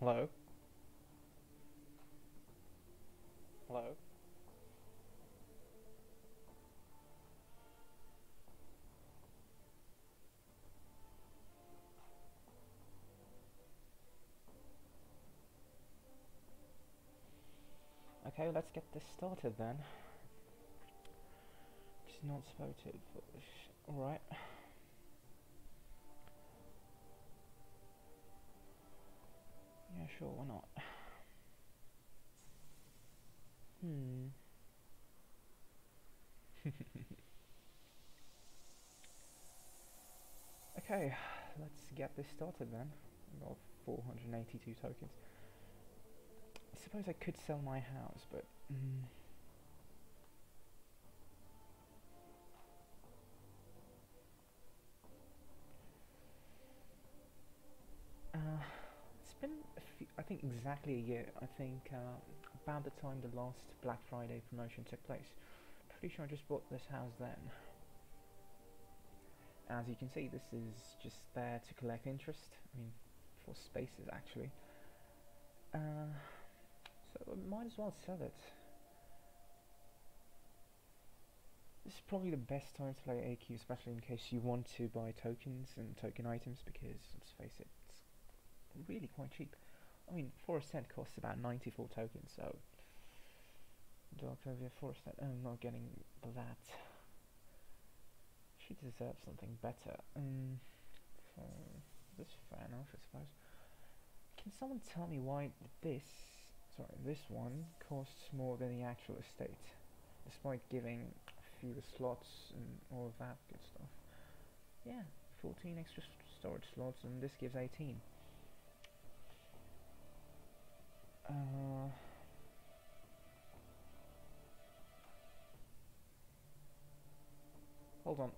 Hello? Hello? Okay, let's get this started then. It's not spotted. Alright. Yeah, sure, why not? Hmm. Okay, let's get this started then. I've got 482 tokens. I suppose I could sell my house, but... it's been, I think, exactly a year. I think about the time the last Black Friday promotion took place. Pretty sure I just bought this house then. As you can see, this is just there to collect interest. I mean, for spaces actually. So I might as well sell it. This is probably the best time to play AQ, especially in case you want to buy tokens and token items, because let's face it, it's really quite cheap. I mean, Forest Cent costs about 94 tokens, so Dark over Forest Cent. I'm not getting that. She deserves something better. This is fair enough, I suppose. Can someone tell me why this one costs more than the actual estate, despite giving fewer slots and all of that good stuff? Yeah, 14 extra storage slots, and this gives 18. Hold on.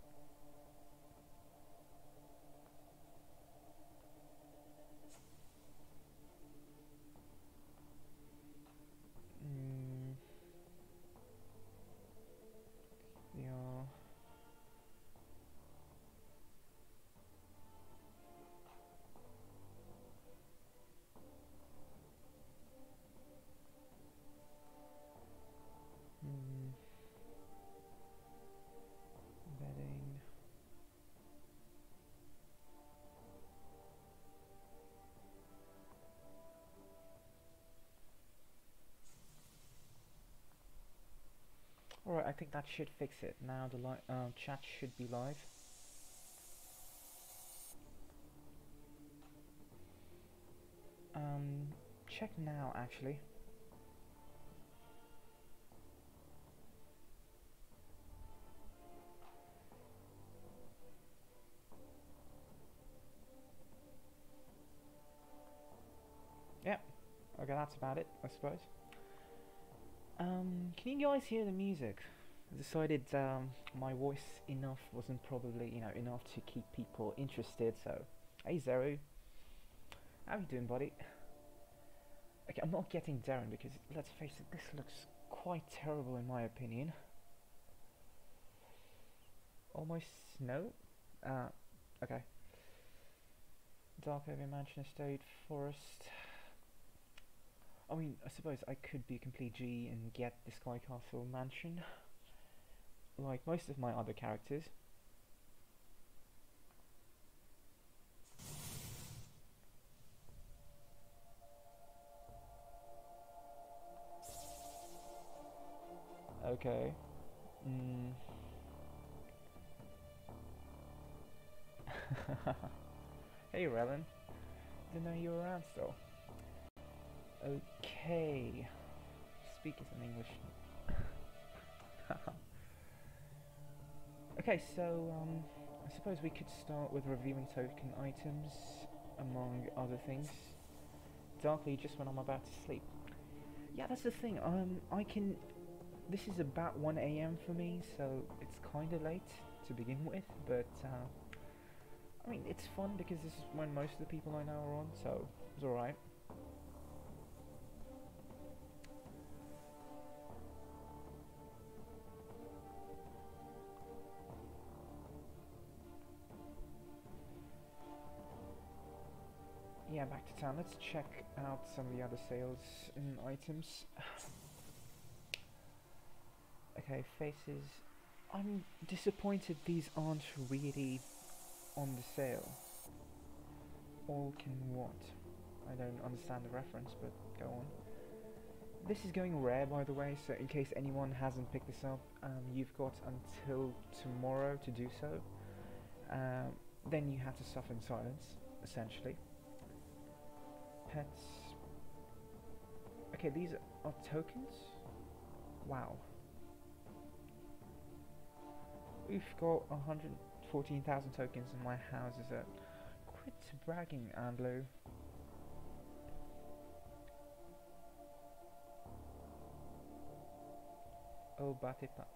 Yeah. Bedding. Alright, I think that should fix it. Now the chat should be live. Check now actually. Yep. Okay, that's about it, I suppose. Can you guys hear the music? I decided my voice wasn't probably, enough to keep people interested, so... Hey Zero. How you doing, buddy? Okay, I'm not getting Darren because, let's face it, this looks quite terrible in my opinion. Almost snow? Okay. Dark over Mansion Estate, Forest... I mean, I suppose I could be a complete G and get the Sky Castle Mansion, like most of my other characters. Okay. Hey Relin, didn't know you were around still. Okay. Speak some English. Okay, so I suppose we could start with reviewing token items, among other things. Darkly just when I'm about to sleep. Yeah, that's the thing. This is about 1 AM for me, so it's kind of late to begin with, but I mean, it's fun because this is when most of the people I know are on, so it's alright. Yeah, head back to town. Let's check out some of the other sales and items. Okay, faces. I'm disappointed these aren't really on the sale. All can what? I don't understand the reference, but go on. This is going rare, by the way, so in case anyone hasn't picked this up, you've got until tomorrow to do so. Then you have to suffer in silence, essentially. Pets. Okay, these are tokens? Wow. We've got 114,000 tokens in my house. Is that quit bragging, Andrew? Oh, Batipa.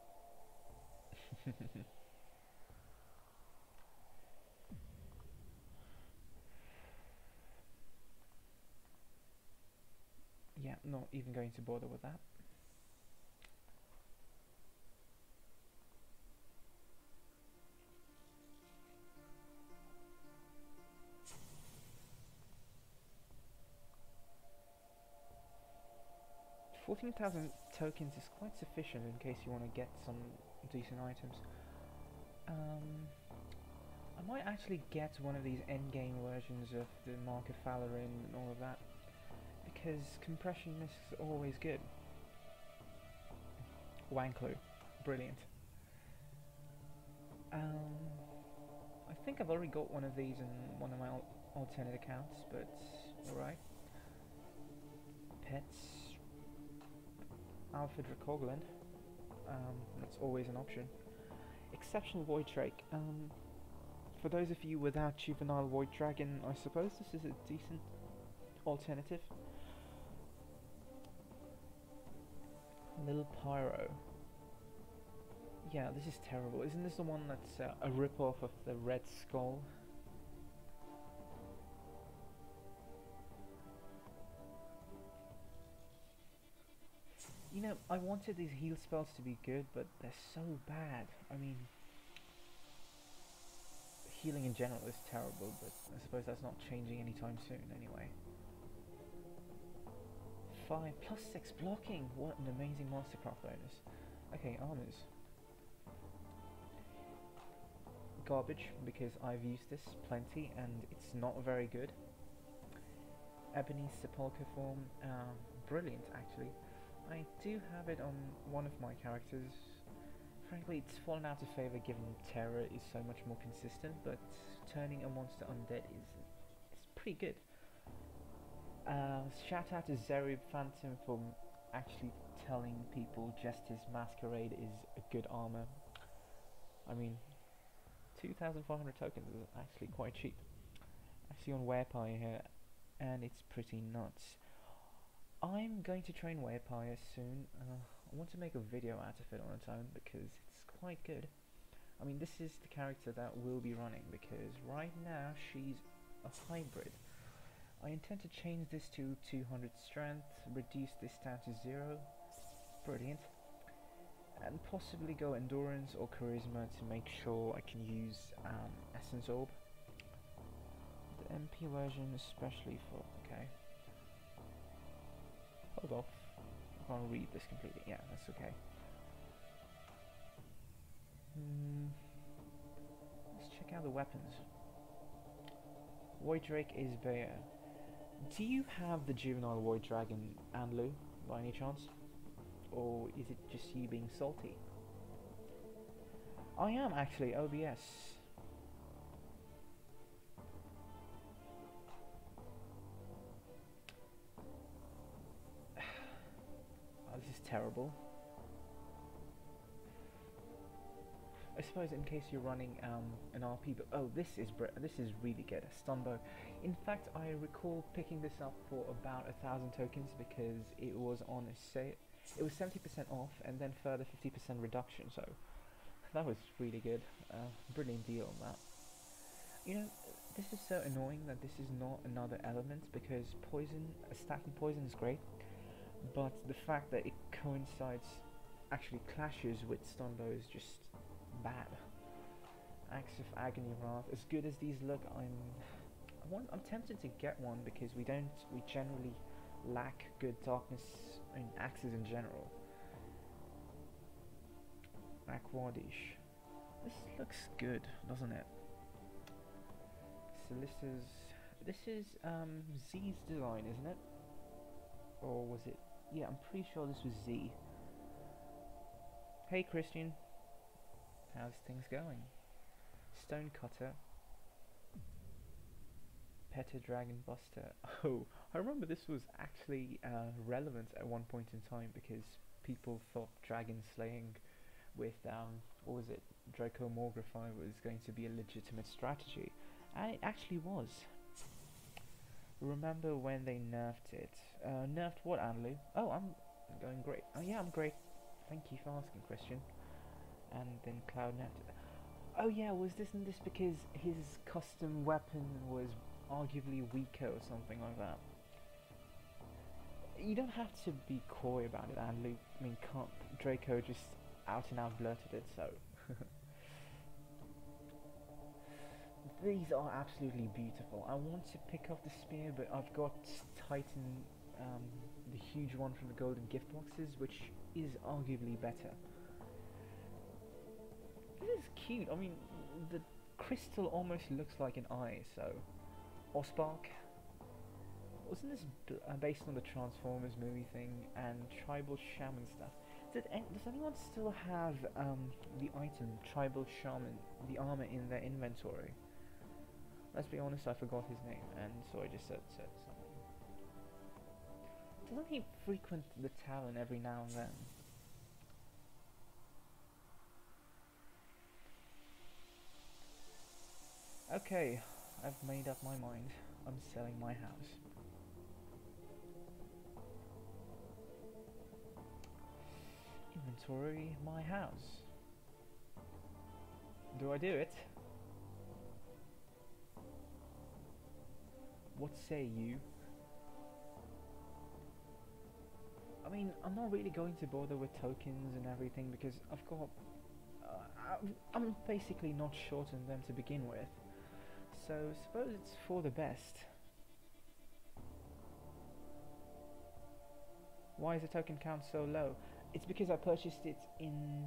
Yeah, not even going to bother with that. $14,000 tokens is quite sufficient in case you want to get some decent items. I might actually get one of these endgame versions of the Mark of Falarin and all of that, because compression is always good. Wanklu, brilliant. I think I've already got one of these in one of my alternate accounts, but alright. Pets. Alpha Dracogland. That's always an option. Exceptional Void Drake. For those of you without Juvenile Void Dragon, I suppose this is a decent alternative. Little Pyro. Yeah, this is terrible. Isn't this the one that's a rip-off of the Red Skull? You know, I wanted these heal spells to be good, but they're so bad. I mean, healing in general is terrible, but I suppose that's not changing anytime soon anyway. 5 plus 6 blocking! What an amazing Mastercraft bonus. Okay, armors. Garbage, because I've used this plenty and it's not very good. Ebony Sepulchre form, brilliant actually. I do have it on one of my characters. Frankly, it's fallen out of favour given Terror is so much more consistent, but turning a monster undead is pretty good. Shout out to Zerib Phantom for actually telling people just his Masquerade is a good armor. I mean, 2,500 tokens is actually quite cheap. Actually on Werepire here, and it's pretty nuts. I'm going to train Werepire soon. I want to make a video out of it on its own because it's quite good. I mean, this is the character that we'll be running because right now she's a hybrid. I intend to change this to 200 strength, reduce this down to 0, brilliant, and possibly go endurance or charisma to make sure I can use Essence Orb. The MP version especially for, okay. Hold off, I can't read this completely, yeah, that's okay. Let's check out the weapons. Void Drake is bare. Do you have the Juvenile Void Dragon, Anlu, by any chance? Or is it just you being salty? I am actually, OBS. Oh, this is terrible. I suppose in case you're running an RP, but oh, this is really good. A stun bow. In fact, I recall picking this up for about 1,000 tokens because it was on a sale. It was 70% off and then further 50% reduction. So that was really good. Brilliant deal on that. You know, this is so annoying that this is not another element because poison, stacking poison is great, but the fact that it coincides, actually clashes with stun bow is just bad. Acts of Agony Wrath. As good as these look, I'm tempted to get one because we generally lack good darkness in axes in general. Aquadish. This looks good, doesn't it? So this is Z's design, isn't it? Or was it? Yeah, I'm pretty sure this was Z. Hey Christian, how's things going? Stonecutter. Petter Dragon Buster. Oh, I remember this was actually relevant at one point in time because people thought dragon slaying with what was it, Dracomorgraphy was going to be a legitimate strategy, and it actually was. Remember when they nerfed it? Nerfed what, Anlu? Oh, I'm going great. Oh yeah, I'm great. Thank you for asking, Christian. And then Cloud nerfed it. Oh yeah, isn't this because his custom weapon was arguably weaker or something like that? You don't have to be coy about it, Anlu. I mean, can't Draco just out and out blurted it, so. These are absolutely beautiful. I want to pick up the spear, but I've got Titan, the huge one from the golden gift boxes, which is arguably better. This is cute. I mean, the crystal almost looks like an eye, so. Ospark. Wasn't this based on the Transformers movie thing and Tribal Shaman stuff? Does anyone still have the item Tribal Shaman, the armor, in their inventory? Let's be honest, I forgot his name, and so I just said something. Doesn't he frequent the Tavern every now and then? Okay, I've made up my mind. I'm selling my house. Inventory my house. Do I do it? What say you? I mean, I'm not really going to bother with tokens and everything because I've got... I'm basically not short on them to begin with. So, suppose it's for the best. Why is the token count so low? It's because I purchased it in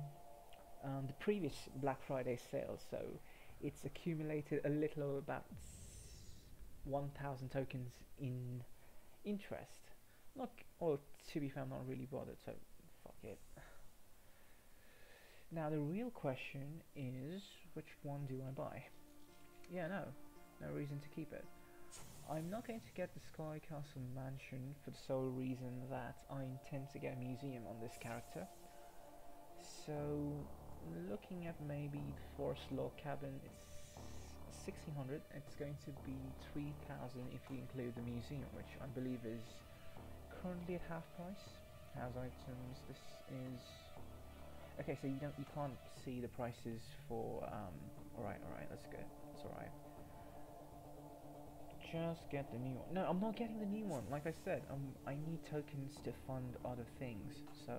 the previous Black Friday sale, so it's accumulated a little about 1,000 tokens in interest. Not, or to be fair, I'm not really bothered, so fuck it. Now the real question is, which one do I buy? Yeah, no reason to keep it. I'm not going to get the Sky Castle Mansion for the sole reason that I intend to get a museum on this character. So, looking at maybe the Forest Log Cabin, it's 1600. It's going to be 3000 if you include the museum, which I believe is currently at half price. House items. This is okay. So you can't see the prices for. Alright, that's good. That's alright. Just get the new one. No, I'm not getting the new one. Like I said, I need tokens to fund other things. So,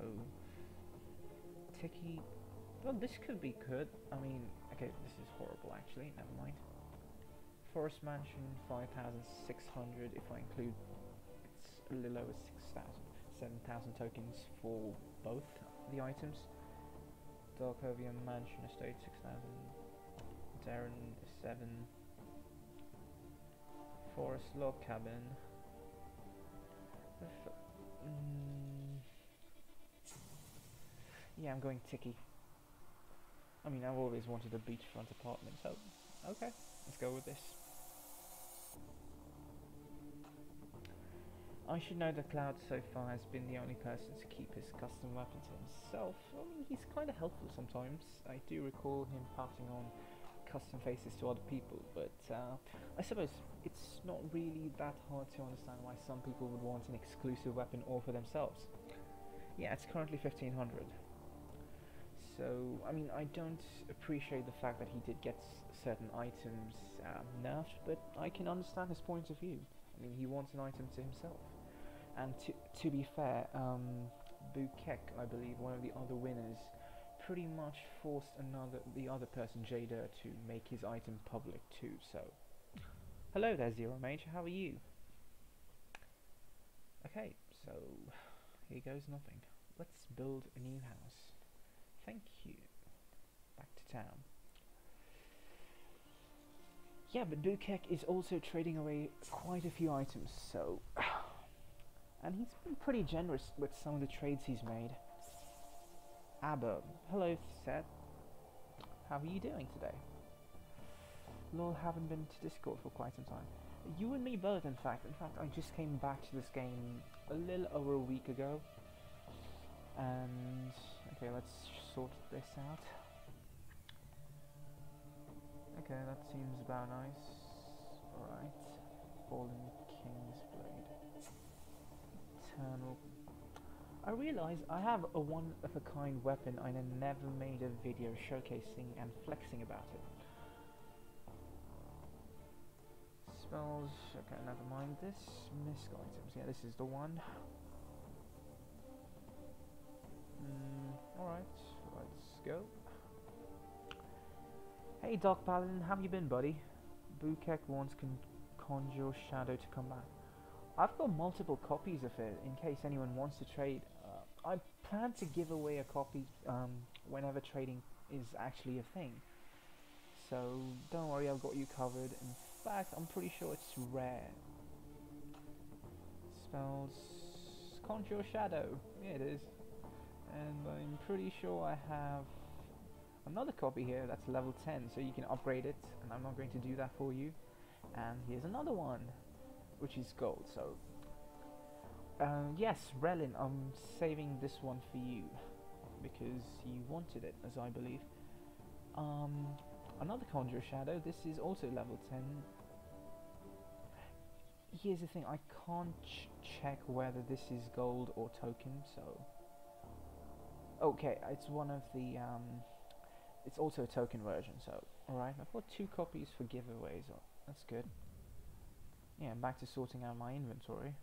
Tiki. Well, this could be good. I mean, okay, this is horrible actually. Never mind. Forest Mansion 5,600. If I include, it's a little over 6,000, 7,000 tokens for both the items. Darkovia Mansion Estate 6,000. Tavern 7. Forest Log Cabin. Yeah, I'm going Tiki. I mean, I've always wanted a beachfront apartment, so okay, let's go with this. I should note that Cloud so far has been the only person to keep his custom weapon to himself. I mean, he's kind of helpful sometimes. I do recall him passing on custom faces to other people, but I suppose it's not really that hard to understand why some people would want an exclusive weapon all for themselves. Yeah, it's currently 1500. So, I mean, I don't appreciate the fact that he did get certain items nerfed, but I can understand his point of view. I mean, he wants an item to himself. And to be fair, Bukek, I believe, one of the other winners, pretty much forced the other person, Jada, to make his item public too, so Hello there, Zero Mage. How are you? Okay, so here goes nothing. Let's build a new house. Thank you. Back to town. Yeah, but Bukek is also trading away quite a few items, so... and he's been pretty generous with some of the trades he's made. Aber, hello Seth. How are you doing today? Lol, haven't been to Discord for quite some time. You and me both, in fact. I just came back to this game a little over a week ago. And... okay, let's sort this out. Okay, that seems about nice. Alright. Fallen King's Blade. Eternal. I realise I have a one-of-a-kind weapon and I never made a video showcasing and flexing about it. Spells, okay, never mind this. Misc items, yeah, this is the one. Alright, let's go. Hey Doc Paladin, how have you been, buddy? Bukek wants Conjure Shadow to come back. I've got multiple copies of it in case anyone wants to trade. I plan to give away a copy whenever trading is actually a thing. So don't worry, I've got you covered. In fact, I'm pretty sure it's rare. Spells Conjure Shadow. Yeah, it is. And I'm pretty sure I have another copy here that's level 10, so you can upgrade it, and I'm not going to do that for you. And here's another one, which is gold. So yes, Relin, I'm saving this one for you because you wanted it, as I believe. Another Conjure Shadow. This is also level 10. Here's the thing, I can't check whether this is gold or token, so... okay, it's one of the... it's also a token version, so... alright, I've got 2 copies for giveaways, oh, that's good. Yeah, I'm back to sorting out my inventory.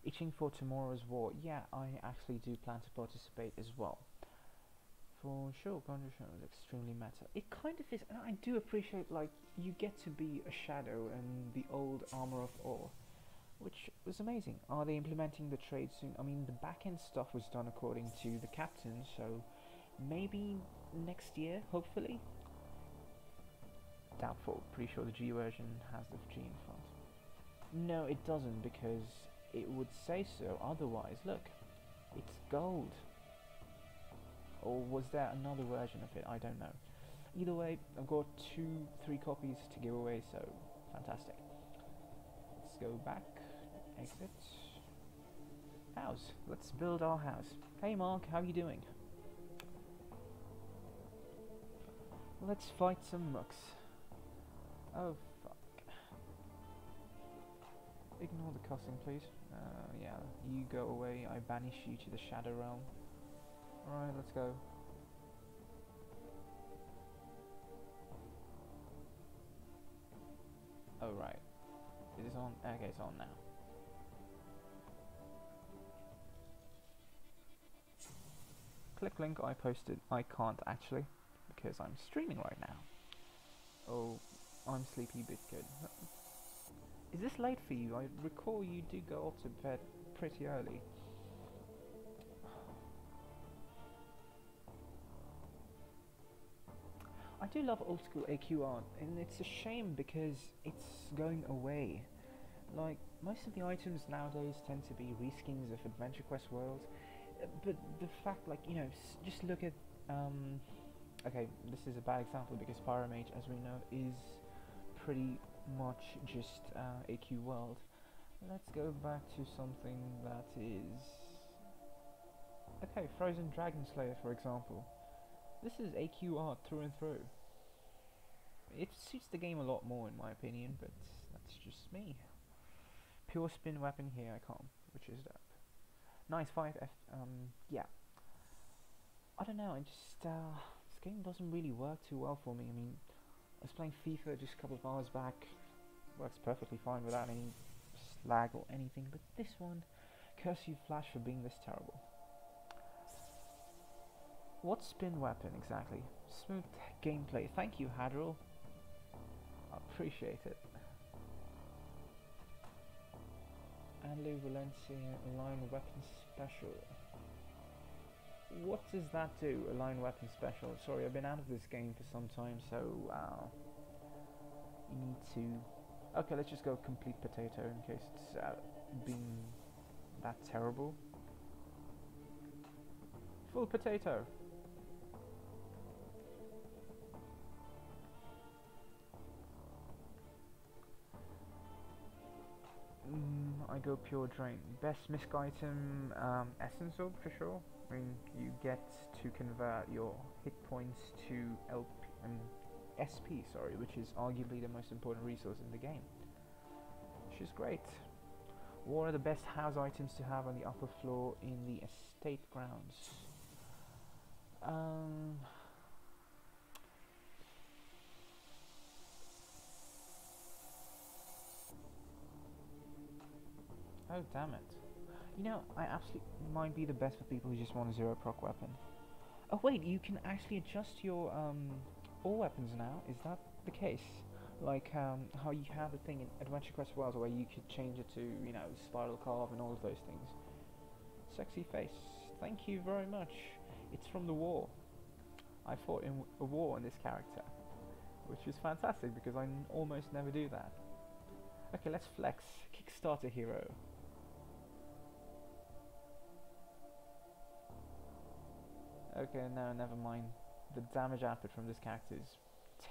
Itching for tomorrow's war. Yeah, I actually do plan to participate as well. For sure, Conjure is extremely meta. It kind of is, and I do appreciate, like, you get to be a shadow and the old Armor of Ore, which was amazing. Are they implementing the trade soon? I mean, the back-end stuff was done according to the captain, so maybe next year, hopefully? Doubtful. Pretty sure the G version has the G in front. No, it doesn't, because it would say so otherwise. Look, it's gold. Or was there another version of it? I don't know. Either way, I've got 3 copies to give away, so fantastic. Let's go back, exit. House. Let's build our house. Hey Mark, how are you doing? Let's fight some mucks. Oh fuck. Ignore the cussing, please. Yeah, you go away. I banish you to the Shadow Realm. Alright, let's go. Oh right. It is on. Okay, it's on now. Click link I posted. I can't actually, because I'm streaming right now. Oh, I'm sleepy bit good. Is this late for you? I recall you do go off to bed pretty early. I do love old school AQ art, and it's a shame because it's going away. Like, most of the items nowadays tend to be reskins of Adventure Quest worlds, but the fact, like, you know, just look at, okay, this is a bad example because Pyromage, as we know, is pretty much just AQ world. Let's go back to something that is... okay, Frozen Dragon Slayer, for example. This is AQ art through and through. It suits the game a lot more in my opinion, but that's just me. Pure spin weapon here, I can't, which is dope. Nice 5F, yeah. I don't know, I just, this game doesn't really work too well for me. I mean, I was playing FIFA just a couple of hours back, works perfectly fine without any lag or anything, but this one, curse you Flash for being this terrible. What spin weapon exactly? Smooth gameplay. Thank you, Hadril. I appreciate it. Anlu Valencia Line Weapon Special. What does that do, a line weapon special? Sorry, I've been out of this game for some time, so you need to... Okay, let's just go complete potato in case it's been that terrible. Full potato! I go pure drain. Best misc item, Essence Orb for sure. I mean, you get to convert your hit points to SP, sorry, which is arguably the most important resource in the game. Which is great. What are the best house items to have on the upper floor in the estate grounds? Oh, damn it. You know, I absolutely might be the best for people who just want a 0 proc weapon. Oh wait, you can actually adjust your all weapons now. Is that the case? Like how you have a thing in Adventure Quest Worlds where you could change it to, you know, Spiral Carve and all of those things. Sexy face. Thank you very much. It's from the war. I fought in a war in this character, which is fantastic because I almost never do that. Okay, let's flex. Kickstarter hero. Okay, no, never mind. The damage output from this character is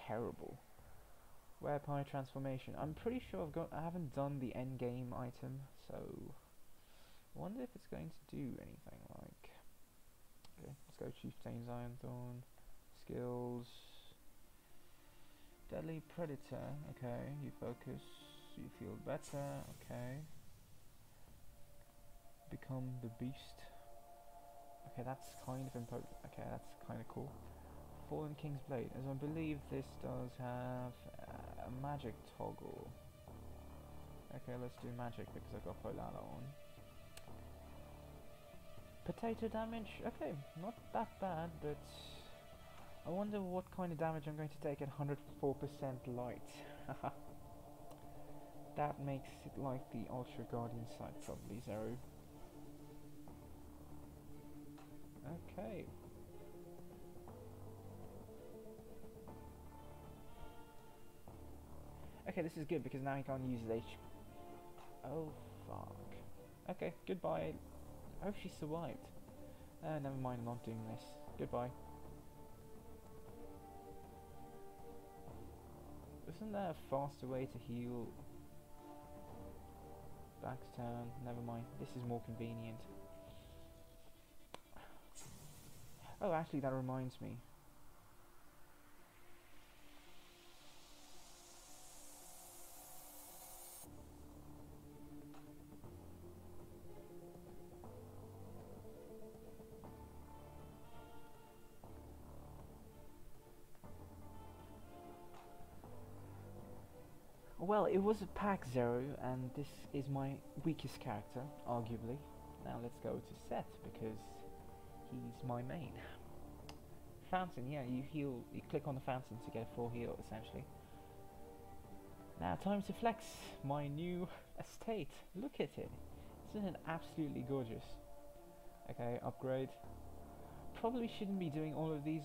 terrible. Vampire transformation. I'm pretty sure I haven't done the end game item, so I wonder if it's going to do anything. Like, okay, let's go Chieftain's Iron Thorn. Skills. Deadly Predator. Okay, you focus. You feel better. Okay. Become the Beast. Okay, that's kind of important. Okay, that's kind of cool. Fallen King's Blade, as I believe this does have a magic toggle. Okay, let's do magic because I've got Polala on. Potato damage, okay, not that bad, but I wonder what kind of damage I'm going to take at 104% light. That makes it like the Ultra Guardian side, probably Zero. Okay. Okay, this is good because now he can't use his HP. Oh, fuck. Okay, goodbye. I hope she survived. Never mind, I'm not doing this. Goodbye. Isn't there a faster way to heal? Back to town. Never mind. This is more convenient. Oh, actually, that reminds me. Well, it was a pack 0, and this is my weakest character, arguably. Now let's go to Seth, because he's my main. Fountain, yeah, you heal, you click on the fountain to get a full heal, essentially. Now, time to flex my new estate. Look at it. Isn't it absolutely gorgeous? Okay, upgrade. Probably shouldn't be doing all of these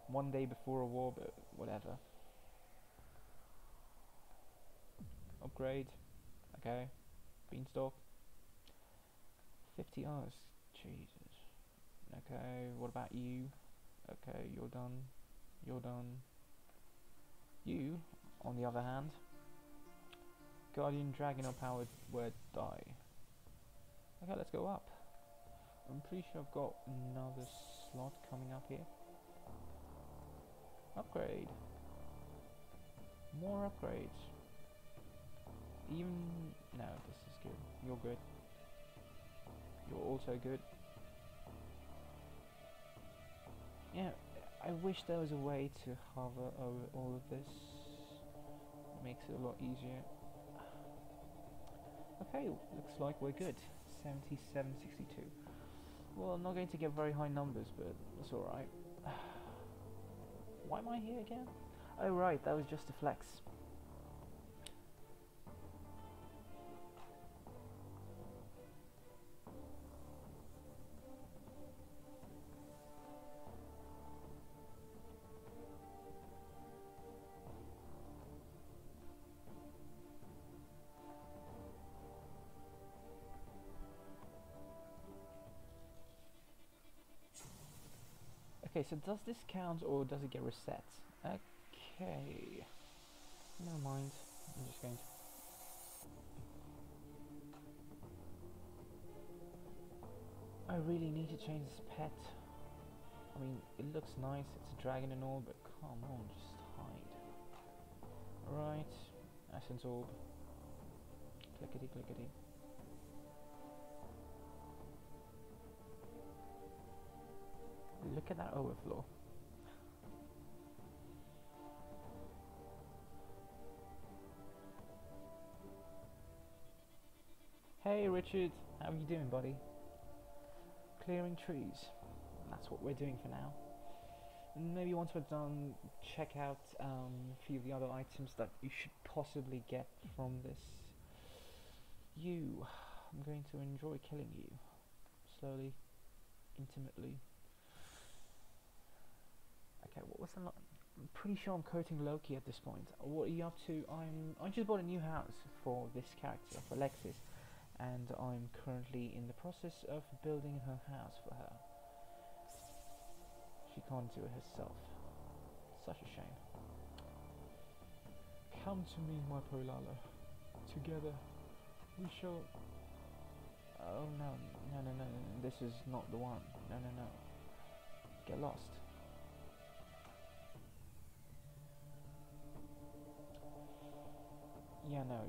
one day before a war, but whatever. Upgrade. Okay. Beanstalk. 50 hours. Jesus. Okay, what about you? Okay, you're done. You're done. You, on the other hand, Guardian Dragon or Powered Word Die. Okay, let's go up. I'm pretty sure I've got another slot coming up here. Upgrade. More upgrades. Even... no, this is good. You're good. You're also good. Yeah, I wish there was a way to hover over all of this. It makes it a lot easier. Okay, looks like we're good. 77.62. Well, I'm not going to get very high numbers, but that's alright. Why am I here again? Oh right, that was just a flex. Okay, so does this count or does it get reset? Okay, never mind. I'm just going to. I really need to change this pet. I mean, it looks nice, it's a dragon and all, but come on, just hide. Right, essence orb. Clickety clickety. Look at that overflow. Hey Richard, how are you doing, buddy? Clearing trees. That's what we're doing for now. Maybe once we're done, check out a few of the other items that you should possibly get from this. I'm going to enjoy killing you. Slowly, intimately. Okay, what was the I'm pretty sure I'm quoting Loki at this point. What are you up to? I just bought a new house for this character, for Alexis, and I'm currently in the process of building her house for her. She can't do it herself. Such a shame. Come to me, my Polala. Together, we shall... Oh no, this is not the one. No. Get lost. Yeah, no,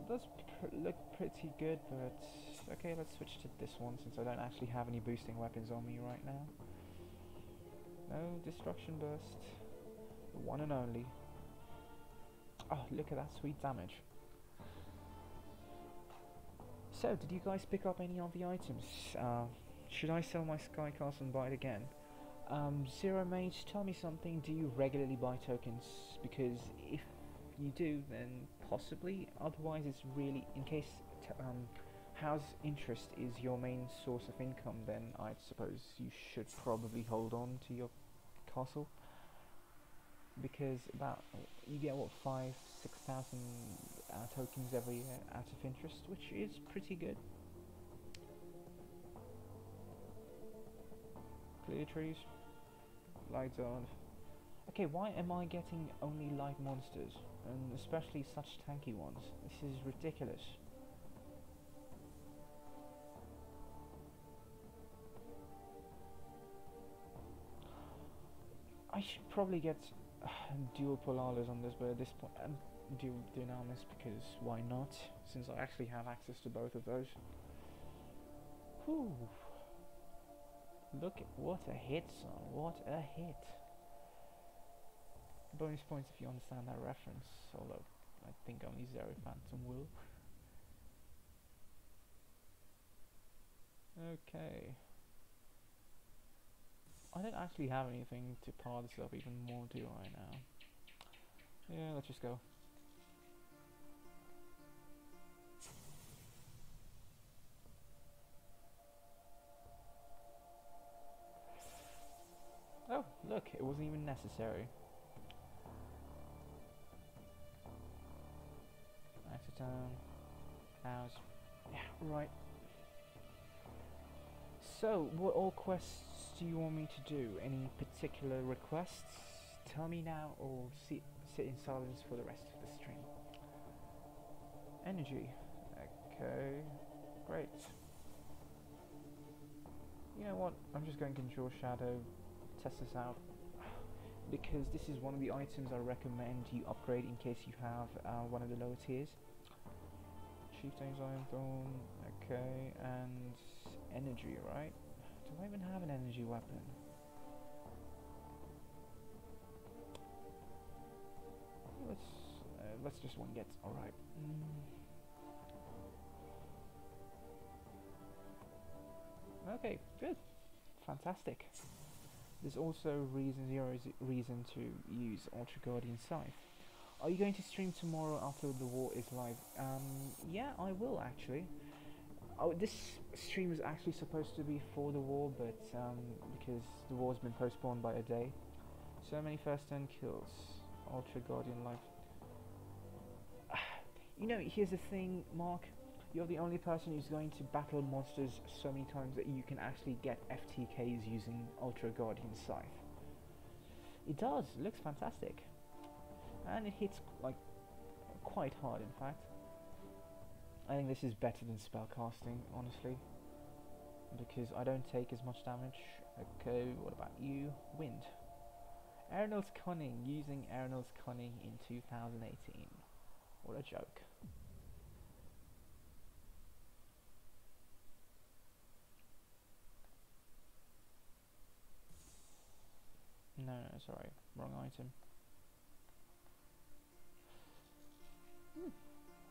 does look pretty good, but okay, let's switch to this one since I don't actually have any boosting weapons on me right now. No destruction burst, the one and only. Oh, look at that sweet damage. So, did you guys pick up any of the items? Should I sell my Sky Castle and buy it again? Zero Mage, tell me something. Do you regularly buy tokens? Because if you do, then possibly. Otherwise, it's really, in case house interest is your main source of income, then I suppose you should probably hold on to your castle, because you get what 5-6,000 tokens every year out of interest, which is pretty good. Clear trees, lights on. Okay, why am I getting only light monsters, and especially such tanky ones? This is ridiculous. I should probably get dual Polaris on this, but at this point, dual Dynamis, because why not? Since I actually have access to both of those. Whew. Look at what a hit, son! What a hit! Bonus points if you understand that reference, although I think only Zero Phantom will. Okay. I don't actually have anything to power this up even more, do I now? Yeah, let's just go. Oh, look, it wasn't even necessary. Acetone, cows. Yeah, right. So, what all quests do you want me to do? Any particular requests? Tell me now, or sit in silence for the rest of the stream. Energy. Okay, great. You know what? I'm just going to Conjure Shadow, test this out, because this is one of the items I recommend you upgrade in case you have one of the lower tiers. Chieftain's Iron Thorn. Okay, and energy, right? Do I even have an energy weapon? Let's just one get. All right. Okay, good, fantastic. There's also reason to use Ultra Guardian Scythe. Are you going to stream tomorrow after the war is live? Yeah, I will actually. Oh, this stream is actually supposed to be for the war, but because the war's been postponed by a day. So many first turn kills. Ultra Guardian life. You know, here's the thing, Mark. You're the only person who's going to battle monsters so many times that you can actually get FTKs using Ultra Guardian Scythe. It does, it looks fantastic. And it hits like quite hard, in fact. I think this is better than spellcasting, honestly, because I don't take as much damage. Okay, what about you? Wind. Aeronau's Cunning, using Aeronau's Cunning in 2018. What a joke. No, sorry, wrong item.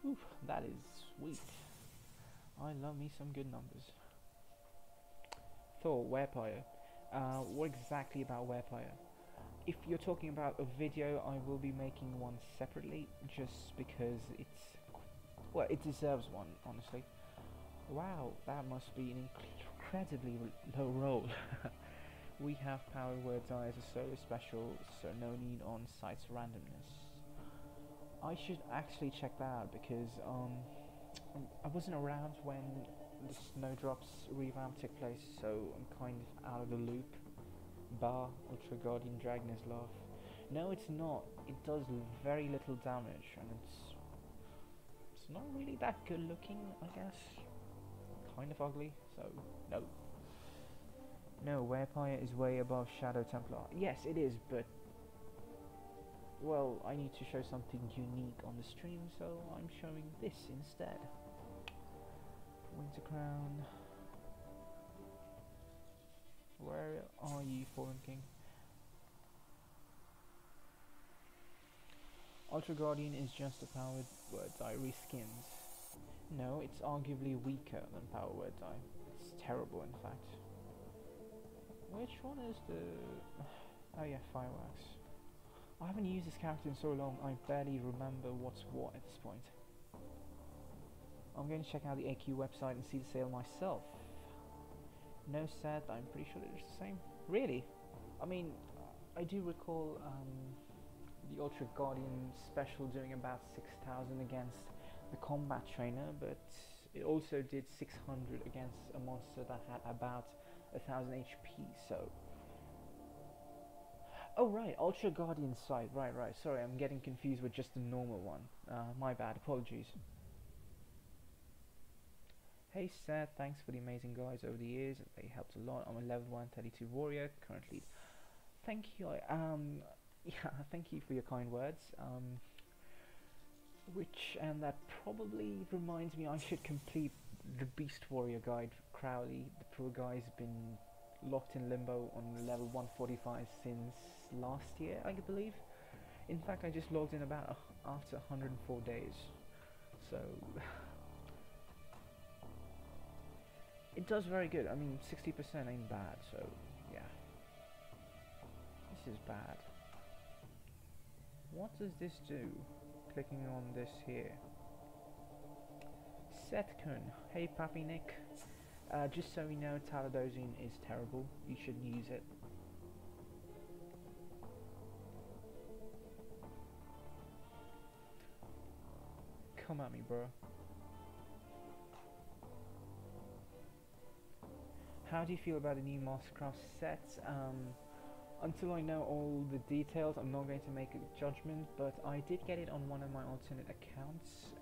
Oof, that is sweet. I love me some good numbers. Thor, Werepire. What exactly about Werepire? If you're talking about a video, I will be making one separately, just because it's... well, it deserves one, honestly. Wow, that must be an incredibly low roll. We have Power Word Die as a solo special, so no need on site's randomness. I should actually check that out, because I wasn't around when the Snowdrops revamp took place, so I'm kind of out of the loop. Bar Ultra Guardian Dragon's Laugh. No, it's not. It does very little damage, and it's not really that good looking, I guess. Kind of ugly, so no. No, Werepire is way above Shadow Templar. Yes, it is, but well, I need to show something unique on the stream, so I'm showing this instead. Winter Crown. Where are you, Fallen King? Ultra Guardian is just a Powered Word Die reskins. No, it's arguably weaker than Power Word Die. It's terrible, in fact. Which one is the... oh yeah, Fireworks. I haven't used this character in so long, I barely remember what's what at this point. I'm going to check out the AQ website and see the sale myself. No, Seth, I'm pretty sure it's the same. Really? I mean, I do recall the Ultra Guardian special doing about 6,000 against the combat trainer, but it also did 600 against a monster that had about 1,000 HP, so... oh right, Ultra Guardian Scythe, right, sorry, I'm getting confused with just the normal one. My bad, apologies. Hey Seth, thanks for the amazing guides over the years, they helped a lot. I'm a level 132 warrior, currently. Thank you, yeah, thank you for your kind words. And that probably reminds me I should complete the Beast Warrior guide for Crowley. The poor guy's been locked in limbo on level 145 since last year, I believe. In fact, I just logged in about after 104 days, so it does very good. I mean, 60% ain't bad, so yeah. This is bad. What does this do? Clicking on this here. Sethkun, hey Pappy Nick. Just so you know, Taladozine is terrible. You shouldn't use it. Come at me, bro. How do you feel about the new Mastercraft sets? Until I know all the details, I'm not going to make a judgment, but I did get it on one of my alternate accounts,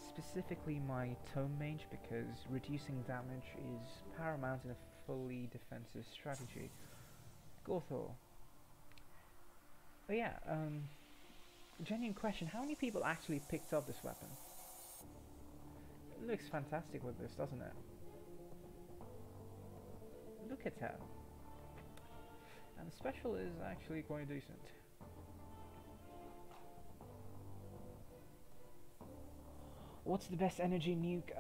specifically my Tome Mage, because reducing damage is paramount in a fully defensive strategy. Gothor. But yeah, genuine question, how many people actually picked up this weapon? It looks fantastic with this, doesn't it? Look at her. And the special is actually quite decent. What's the best energy nuke?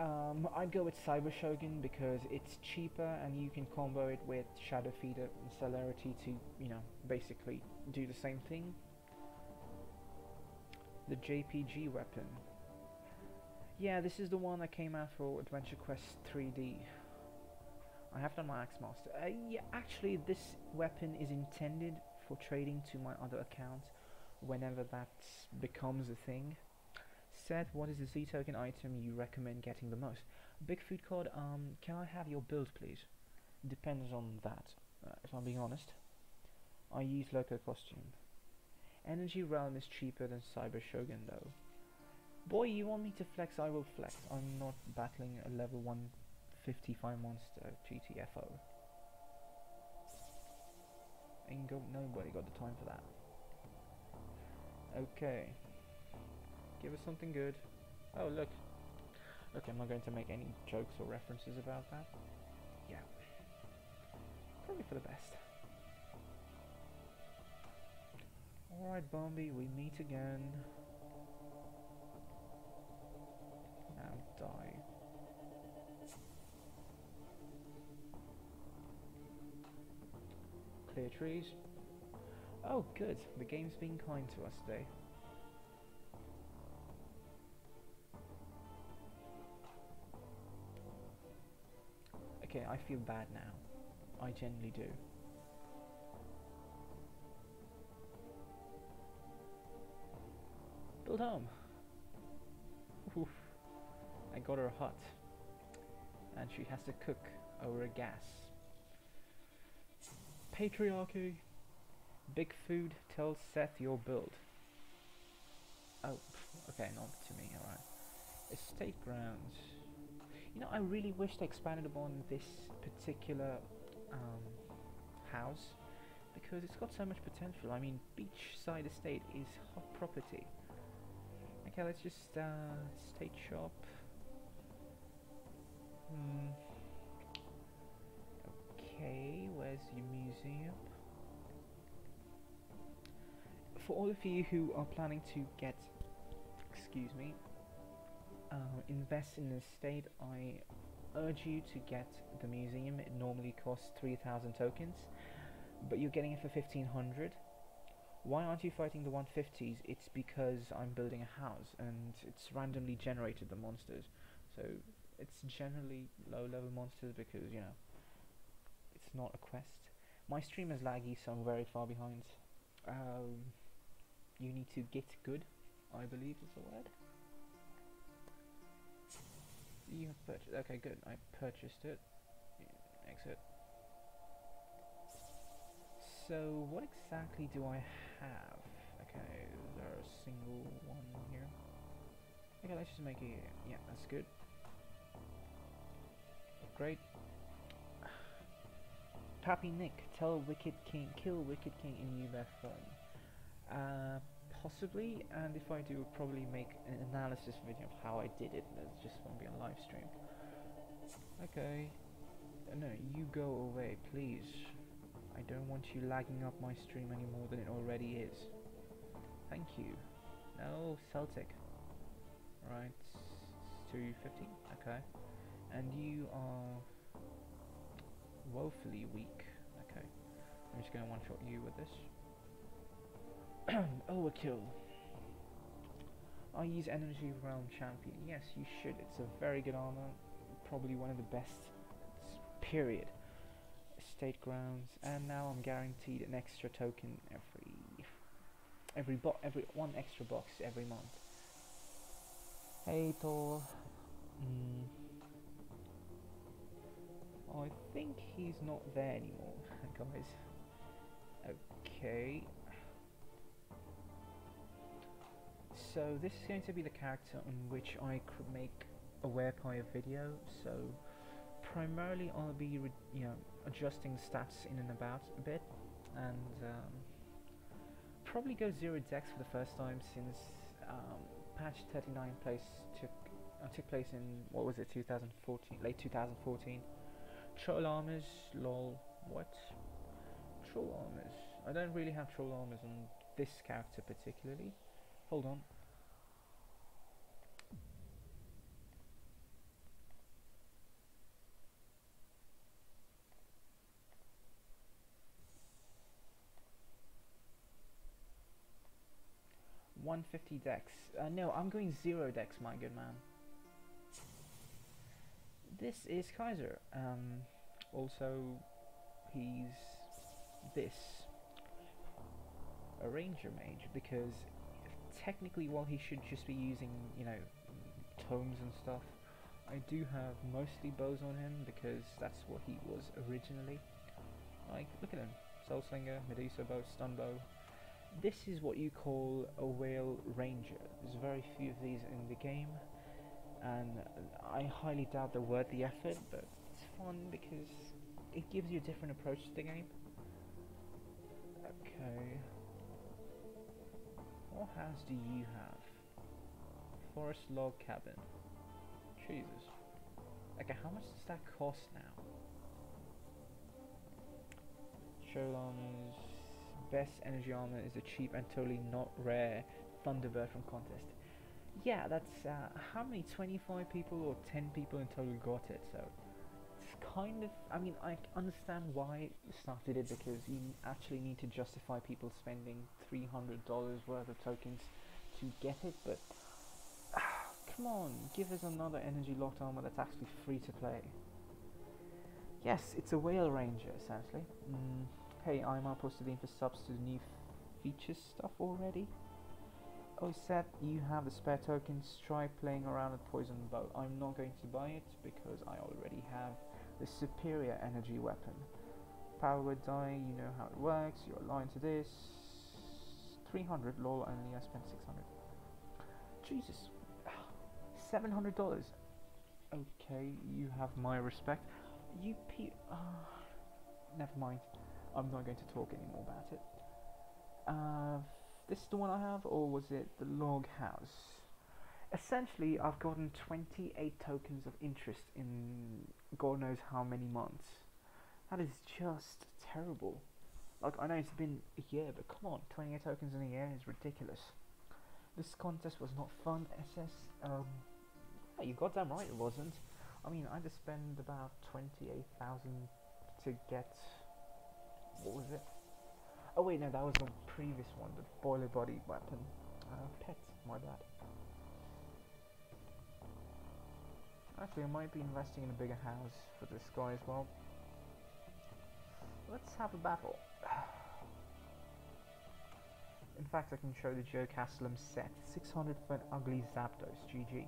I'd go with Cyber Shogun because it's cheaper and you can combo it with Shadow Feeder and Celerity to, you know, basically do the same thing. The JPG weapon. Yeah, this is the one that came out for Adventure Quest 3D. I have done my Axemaster. Yeah, actually this weapon is intended for trading to my other account whenever that becomes a thing. Seth, what is the Z token item you recommend getting the most? Big food card, can I have your build please? Depends on that, if I'm being honest. I use Loco costume. Energy Realm is cheaper than Cyber Shogun though. Boy, you want me to flex, I will flex. I'm not battling a level 155 monster GTFO. Nobody got the time for that. Okay. Give us something good. Oh look. Okay, I'm not going to make any jokes or references about that. Yeah. Probably for the best. Alright, Bombi, we meet again. Now die. Clear trees. Oh, good. The game's been kind to us today. Okay, I feel bad now. I genuinely do. Build home. Oof. I got her a hut. And she has to cook over a gas. Patriarchy. Big food tells Seth your build. Oh, okay, not to me, alright. Estate grounds. You know, I really wish they expanded upon this particular house, because it's got so much potential. I mean, beachside estate is hot property. Okay, let's just estate shop. Okay, where's your museum? For all of you who are planning to get, invest in an estate, I urge you to get the museum. It normally costs 3,000 tokens, but you're getting it for 1,500. Why aren't you fighting the 150s? It's because I'm building a house and it's randomly generated the monsters. So it's generally low level monsters because, you know, it's not a quest. My stream is laggy, so I'm very far behind. You need to get good, I believe is the word. You have purchased. Okay, good. I purchased it. Exit. So, what exactly do I have? Okay, is there a single one here? Okay, let's just make it. Yeah, that's good. Great. Pappy Nick, kill Wicked King in new best form. Possibly, and if I do, I'll probably make an analysis video of how I did it. That just won't be on live stream. Okay. No, you go away, please. I don't want you lagging up my stream any more than it already is. Thank you. No, Celtic. Right, 250. Okay. And you are woefully weak. Okay. I'm just gonna one-shot you with this. Overkill. I use Energy Realm Champion. Yes, you should. It's a very good armor. Probably one of the best. Period. Estate grounds, and now I'm guaranteed an extra token every one extra box every month. Hey Thor. I think he's not there anymore, guys. Okay. So this is going to be the character on which I could make a Werepire video. So primarily I'll be adjusting stats in and about a bit, and probably go 0 dex for the first time since patch 39 took place in, what was it, 2014, late 2014. Troll armors, lol. What? Troll armors. I don't really have troll armors on this character particularly. Hold on. $150 dex. No, I'm going 0 dex, my good man. This is Kaiser. Also, he's this. A ranger mage, because technically, while he should just be using, you know, tomes and stuff, I do have mostly bows on him because that's what he was originally. Like, look at him. Soul Slinger, Medusa bow, stun bow. This is what you call a whale ranger. There's very few of these in the game, and I highly doubt they're worth the effort, but it's fun because it gives you a different approach to the game. Okay. What house do you have? Forest log cabin. Jesus. Okay, how much does that cost now? Sherlon's best energy armor is a cheap and totally not rare Thunderbird from contest. Yeah, that's how many? 25 people or 10 people in total got it, so it's kind of, I mean, I understand why started it, because you actually need to justify people spending $300 worth of tokens to get it, but come on, give us another energy locked armor that's actually free to play. Yes, it's a whale ranger, essentially. Hey, I'm posted in for subs to the new features stuff already. Oh, Seth, you have the spare tokens. Try playing around with Poison Bow. I'm not going to buy it because I already have the superior energy weapon. Power word die, you know how it works. You're aligned to this. 300, lol, only I spent 600. Jesus. $700. Okay, you have my respect. You never mind. I'm not going to talk anymore about it. This is the one I have, or was it the log house? Essentially, I've gotten 28 tokens of interest in God knows how many months. That is just terrible. Like, I know it's been a year, but come on, 28 tokens in a year is ridiculous. This contest was not fun, SS. Yeah, you goddamn right it wasn't. I mean, I had to spend about 28,000 to get, what was it? Oh wait, no, that was the previous one, the boiler body weapon. Pet, my bad. Actually, I might be investing in a bigger house for this guy as well. Let's have a battle. In fact, I can show the Joe Castelum set. 600 for an ugly Zapdos, GG.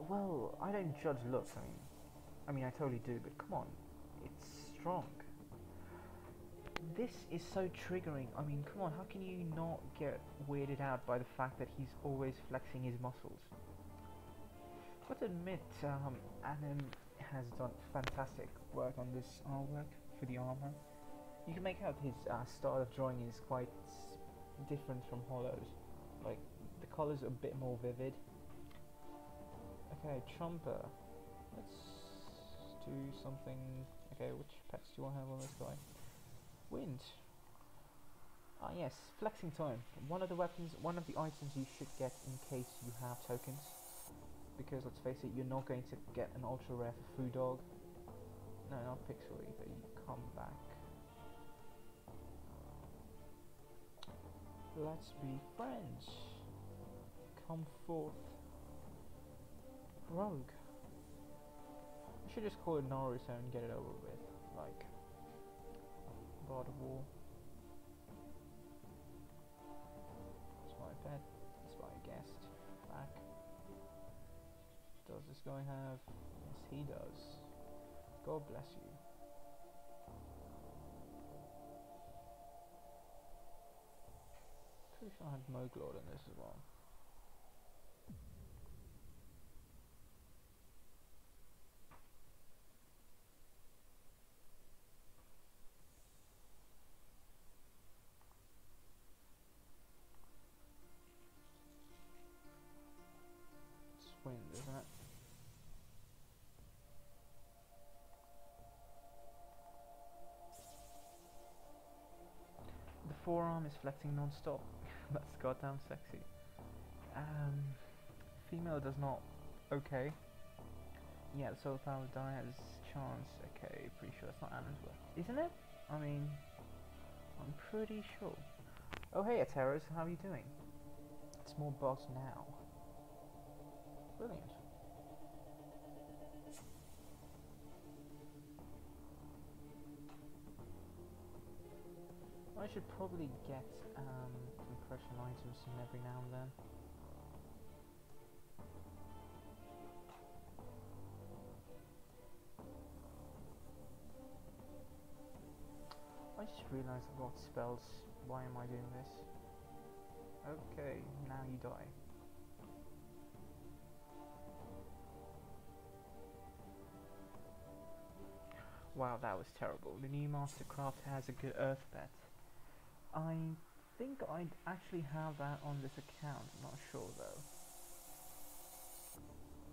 Well, I don't judge looks, I mean I totally do, but come on, it's strong. This is so triggering. I mean, come on, how can you not get weirded out by the fact that he's always flexing his muscles? I've got to admit, Adam has done fantastic work on this artwork for the armor. You can make out his style of drawing is quite different from Hollow's. Like, the colours are a bit more vivid. Okay, Trumper. Let's do something. Okay, which pets do I have on this guy? Wind. Ah yes, flexing time. One of the items you should get in case you have tokens. Because let's face it, you're not going to get an ultra rare for Food Dog. No, not Pixel Ether, you come back. Let's be friends. Come forth. Rogue. I should just call it Naruto and get it over with. Like, God of War. That's my pet. That's my guest. Back. Does this guy have? Yes, he does. God bless you. Pretty sure I had Moglord in this as well. Wind, isn't it? The forearm is flexing non-stop. That's goddamn sexy. Female does not. Okay. Yeah, the solar power die has chance. Okay, pretty sure that's not Annensworth, isn't it? I mean, I'm pretty sure. Oh hey, Ateros, how are you doing? It's more boss now. Brilliant. I should probably get compression items in every now and then. I just realised I've got spells. Why am I doing this? Okay, now you die. Wow, that was terrible. The new Mastercraft has a good earth bet. I think I'd actually have that on this account, I'm not sure though.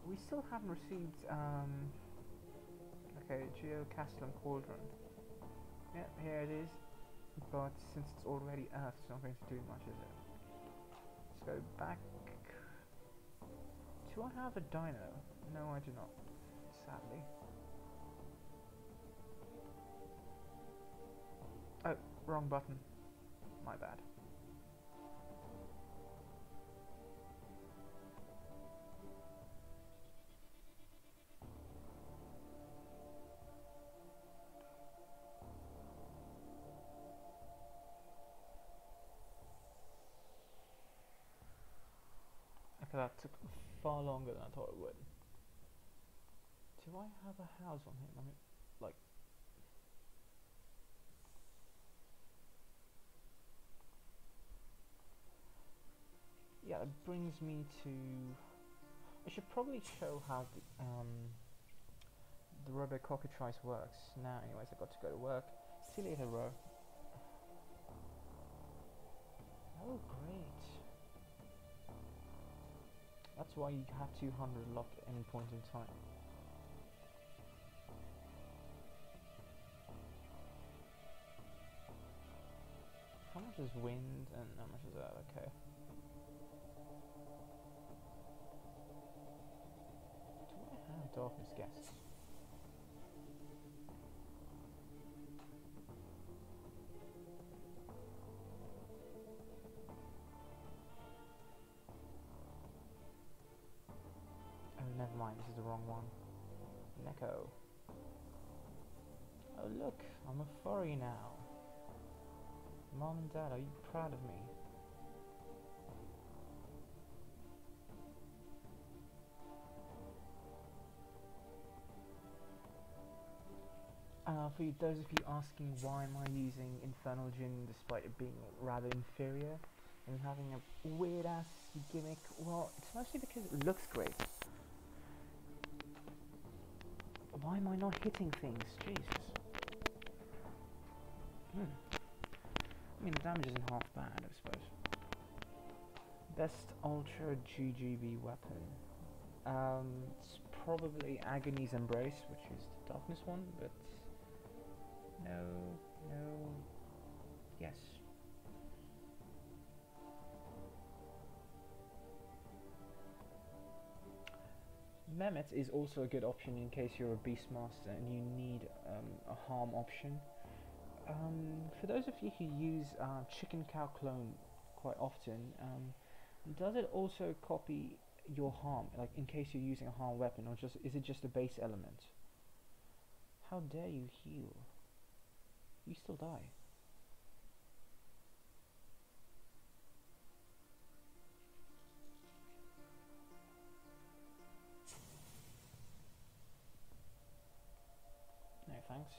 We still haven't received, okay, Geo Castle and Cauldron. Yeah, here it is. But since it's already earth, it's not going to do much, is it? Let's go back. Do I have a dino? No, I do not, sadly. Oh, wrong button. My bad. Okay, that took far longer than I thought it would. Do I have a house on him? I mean, like... Yeah, that brings me to... I should probably show how the rubber cockatrice works. Now, anyways, I've got to go to work. See you later, bro. Oh, great. That's why you have 200 luck at any point in time. How much is wind and how much is that? Okay. Do I have darkness guests? Oh, never mind, this is the wrong one. Neko. Oh look, I'm a furry now. Mom and Dad, are you proud of me? For those of you asking why am I using Infernal Djinn despite it being rather inferior and having a weird ass gimmick, well, it's mostly because it looks great. Why am I not hitting things? Jesus. I mean, the damage isn't half bad, I suppose. Best Ultra GGB weapon. It's probably Agony's Embrace, which is the darkness one, but no, yes. Mehmet is also a good option in case you're a Beastmaster and you need a harm option. For those of you who use Chicken Cow Clone quite often, does it also copy your harm, like in case you're using a harm weapon, or just is it just a base element? How dare you heal? You still die. No thanks.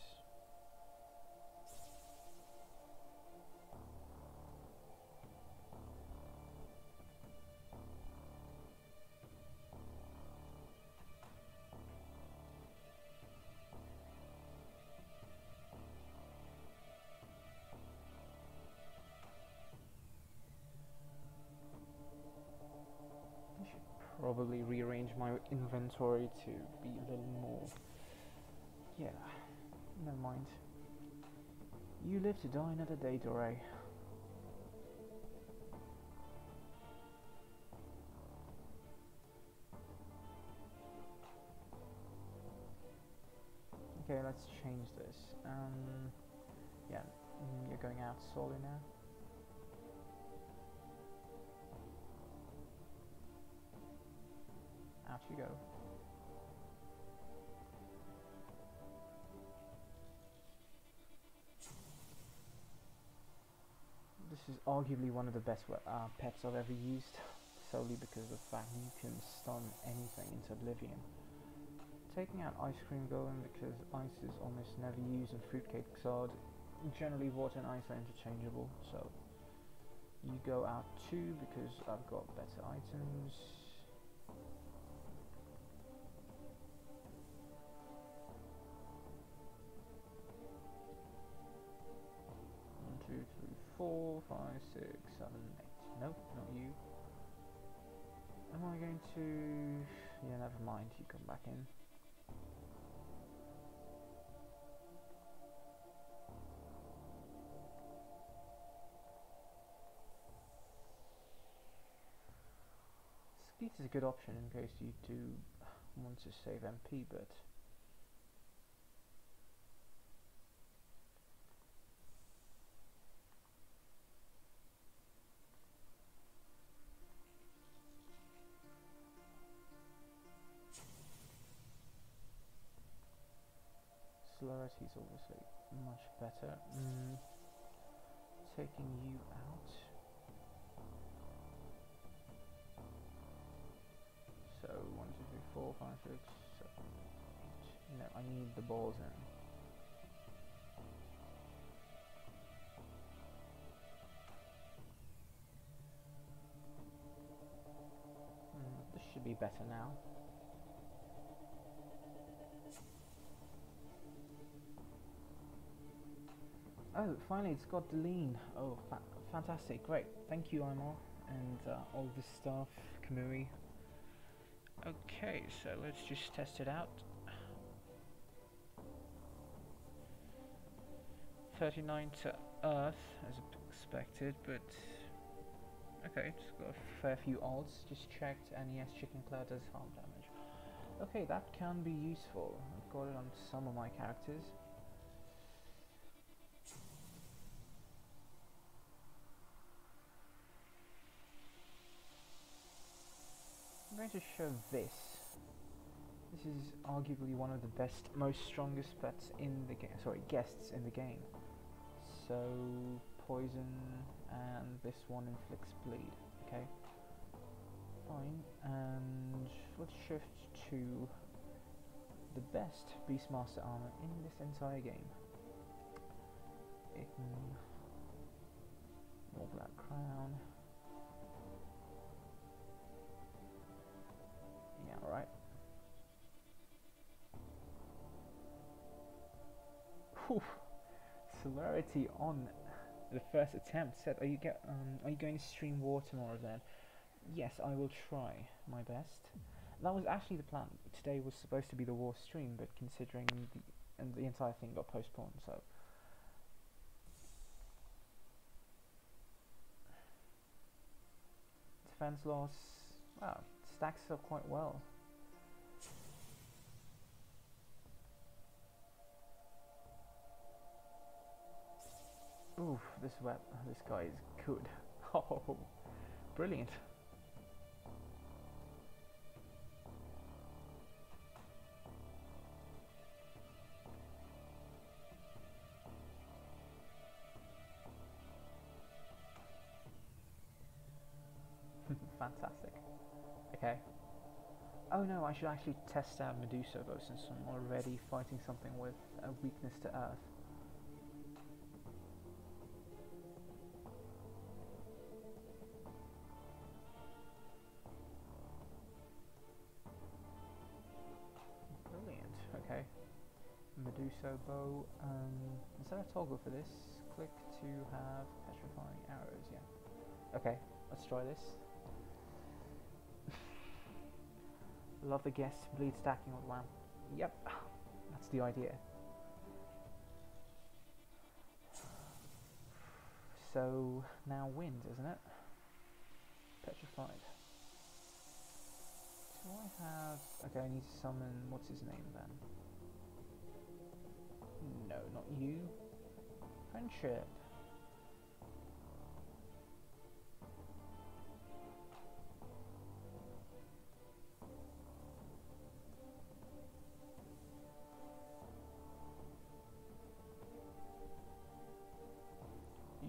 Probably rearrange my inventory to be a little more... Yeah, never mind. You live to die another day, Dore. Okay, let's change this. Yeah, you're going out solo now. Out you go. This is arguably one of the best pets I've ever used, solely because of the fact you can stun anything into oblivion. Taking out Ice Cream Golem because ice is almost never used in Fruitcake Xard. Generally water and ice are interchangeable, so you go out too because I've got better items. One, two, three, 4, 5, 6, 7, 8. Nope, not you. Am I going to... yeah, never mind, you come back in. Speed is a good option in case you do want to save MP, but celerity is obviously much better. Taking you out. So 1, 2, 3, 4, 5, 6, 7, 8. No, I need the balls in. This should be better now. Oh, finally it's got Deline. Oh, fantastic, great. Thank you, Imar, and all the staff, Kamui. Okay, so let's just test it out. 39 to Earth, as expected, but okay, just got a fair few odds. Just checked, and yes, Chicken Cloud does harm damage. Okay, that can be useful. I've got it on some of my characters. I'm going to show this. This is arguably one of the best, most strongest pets in the game. Sorry, guests in the game. So poison, and this one inflicts bleed. Okay, fine. And let's shift to the best Beastmaster armor in this entire game. More black crown. Yeah, right. Whew. Celerity on the first attempt. Seth, are you going to stream War tomorrow then? Yes, I will try my best. That was actually the plan. Today was supposed to be the War stream, but considering the entire thing got postponed, so defense loss. Wow, stacks up quite well. Oof, this guy is good. Oh, brilliant. Fantastic. Okay. Oh no, I should actually test out Medusa though, since I'm already fighting something with a weakness to Earth. Brilliant. Okay. Medusa bow. Is there a toggle for this? Click to have petrifying arrows. Yeah. Okay. Let's try this. Love the guest bleed stacking with lamp. Yep, that's the idea. So now wind, isn't it? Petrified. Do I have... okay, I need to summon... what's his name then? No, not you. Friendship.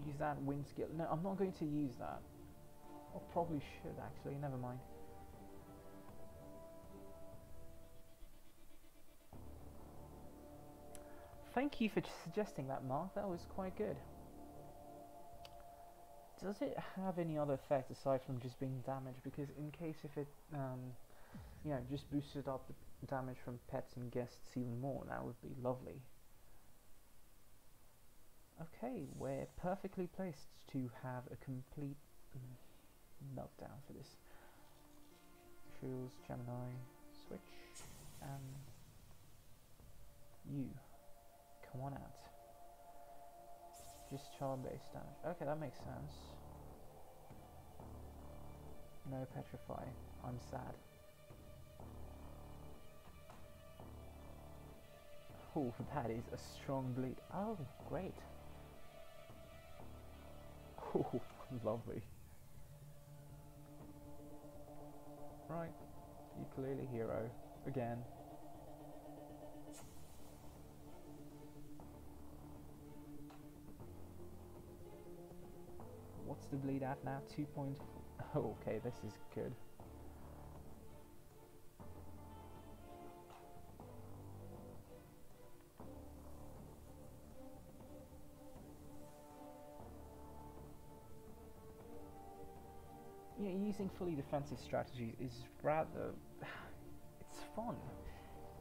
Use that wind skill. No, I'm not going to use that. I probably should actually, never mind. Thank you for suggesting that, Mark. That was quite good. Does it have any other effect aside from just being damage? Because in case if it, you know, just boosted up the damage from pets and guests even more, that would be lovely. Okay, we're perfectly placed to have a complete meltdown for this. Shields, Gemini, switch, and you. Come on out. Just charm-based damage. Okay, that makes sense. No petrify. I'm sad. Oh, that is a strong bleed. Oh, great. Oh, lovely. Right, you clearly hero again. What's the bleed at now? 2 point. Oh, okay, this is good. Yeah, using fully defensive strategies is rather... it's fun.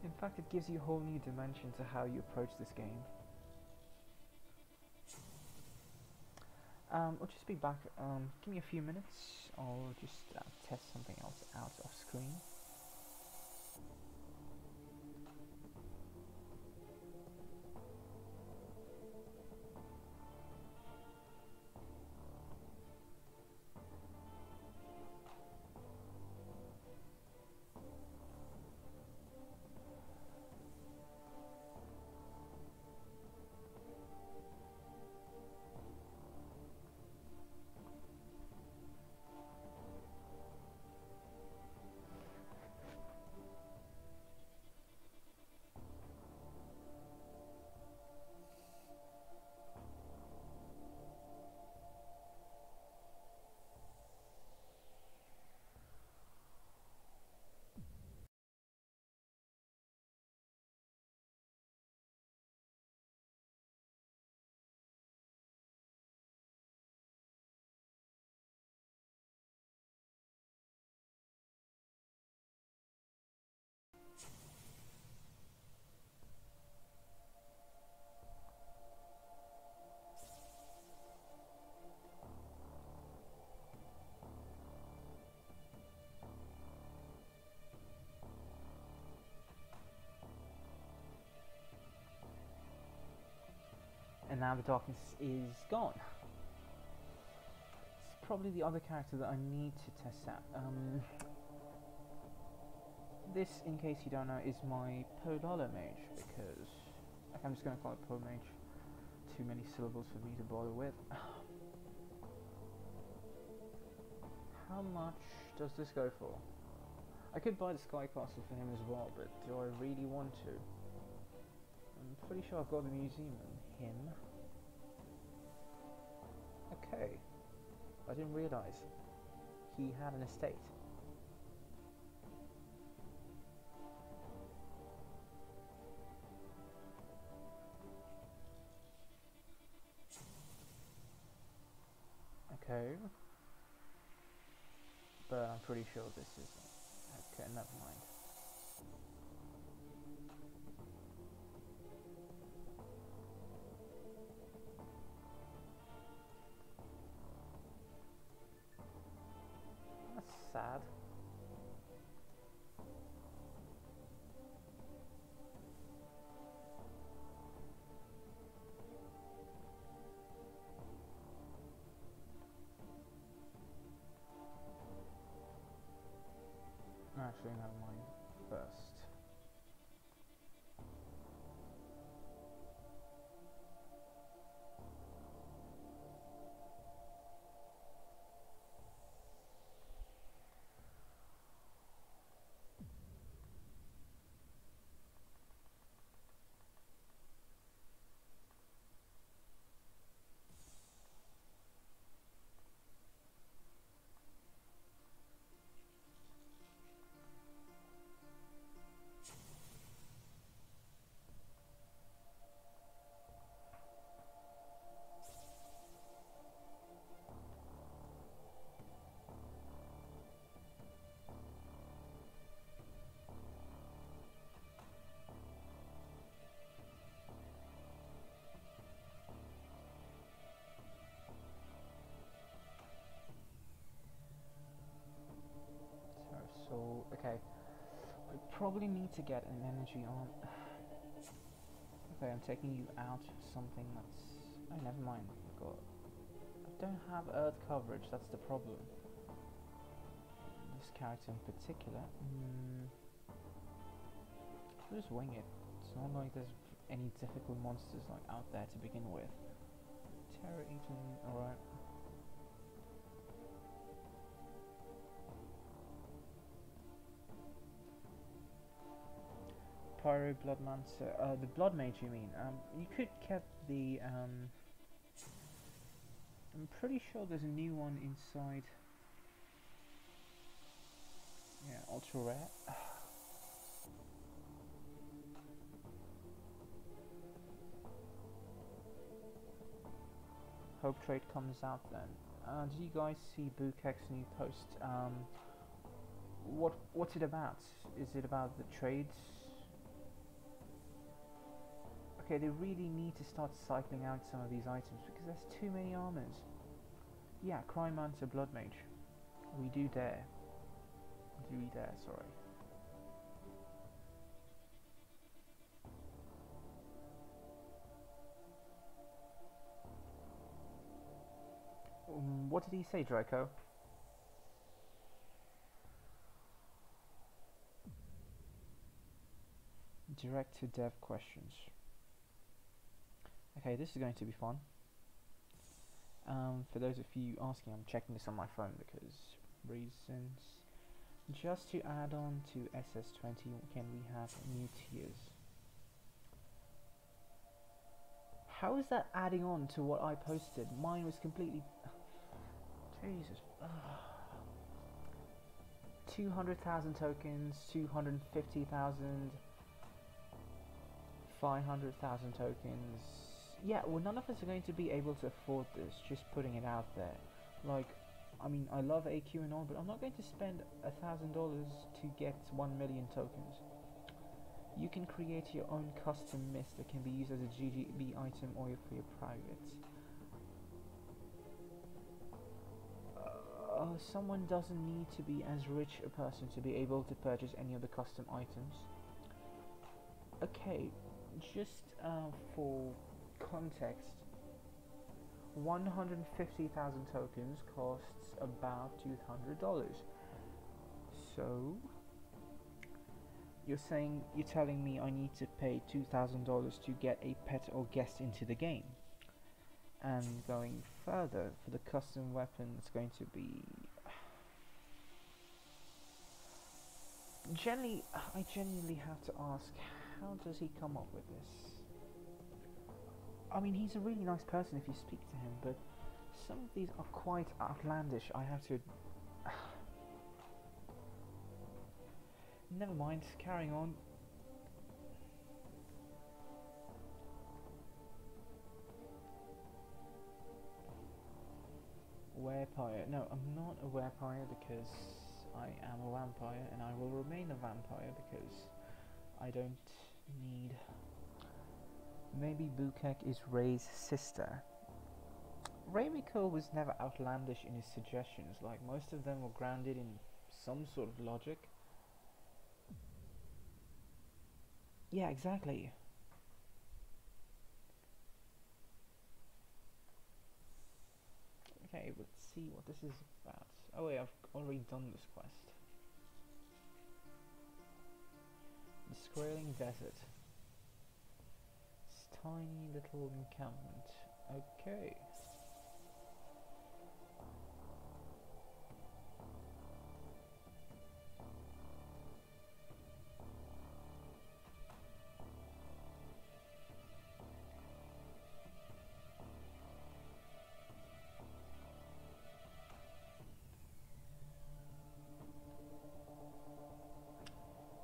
In fact, it gives you a whole new dimension to how you approach this game. I'll just be back. Give me a few minutes. I'll just test something else out off screen. And now the darkness is gone. It's probably the other character that I need to test out. This, in case you don't know, is my Podolo mage, because I'm just going to call it Pod mage. Too many syllables for me to bother with. How much does this go for? I could buy the Sky Castle for him as well, but do I really want to? I'm pretty sure I've got the museum on him. Okay. I didn't realise he had an estate. Okay. But I'm pretty sure this is... okay, never mind. That's sad. Actually, never mind. First. probably need to get an energy on. Okay, I'm taking you out for something that's... Oh, never mind. I don't have earth coverage, that's the problem. This character in particular. I'll just wing it. It's not like there's any difficult monsters like out there to begin with. Terror Eaton, alright. Pyro Bloodmancer, the Blood Mage you mean. You could keep the, I'm pretty sure there's a new one inside. Yeah, ultra rare. Hope trade comes out then. Did you guys see Bukek's new post? What's it about? Is it about the trades? Okay, they really need to start cycling out some of these items because there's too many armors. Yeah, Crime Mancer Blood Mage. We do dare. Do we dare, sorry. What did he say, Draco? Direct to dev questions. Okay, this is going to be fun. For those of you asking, I'm checking this on my phone because reasons. Just to add on to SS20, can we have new tiers? How is that adding on to what I posted? Mine was completely... Jesus. 200,000 tokens, 250,000, 500,000 tokens. Yeah, well, none of us are going to be able to afford this, just putting it out there. Like, I mean, I love AQ and all, but I'm not going to spend $1,000 to get 1 million tokens. You can create your own custom mist that can be used as a GGB item or for your private. Someone doesn't need to be as rich a person to be able to purchase any of the custom items. Okay, just for context, 150,000 tokens costs about $200. So you're telling me I need to pay $2,000 to get a pet or guest into the game. And going further, for the custom weapon, it's going to be... I genuinely have to ask, how does he come up with this? I mean, he's a really nice person if you speak to him, but some of these are quite outlandish, I have to... Never mind, carrying on. Werepire. No, I'm not a werepire because I am a vampire and I will remain a vampire because I don't need... Maybe Bukek is Ray's sister. Raymiko was never outlandish in his suggestions, like most of them were grounded in some sort of logic. Yeah, exactly. Okay, let's see what this is about. Oh wait, I've already done this quest. The Squaling Desert. It's tiny little encampment. Okay.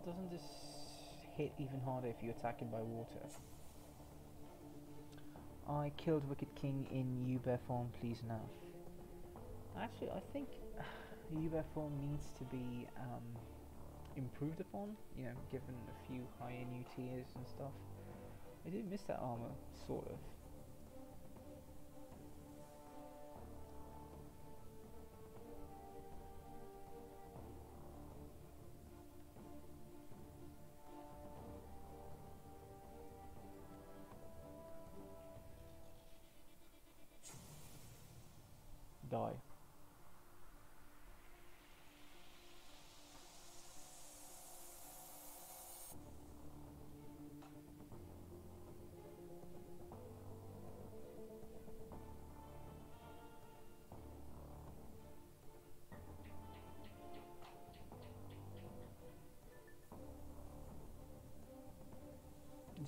Doesn't this hit even harder if you attack it by water? I killed Wicked King in Uber form, please now. Actually, I think Uber form needs to be improved upon, you know, given a few higher new tiers and stuff. I did miss that armor, sort of. die.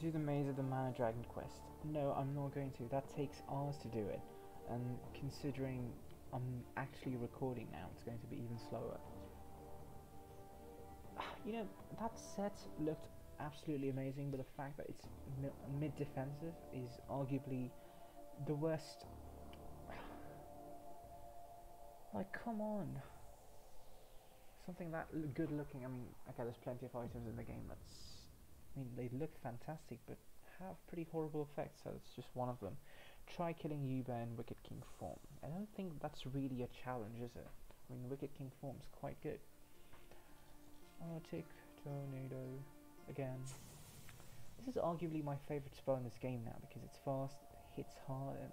Do the Maze of the Mana Dragon quest. No, I'm not going to. That takes hours to do it. And considering I'm actually recording now, it's going to be even slower. You know, that set looked absolutely amazing, but the fact that it's mid-defensive is arguably the worst. Like, come on. Something that good looking. I mean, okay, there's plenty of items in the game that's, I mean, they look fantastic, but have pretty horrible effects, so it's just one of them. Try killing Yuba in Wicked King form. I don't think that's really a challenge, is it? I mean, Wicked King form's quite good. Arctic Tornado again. This is arguably my favourite spell in this game now, because it's fast, hits hard, and,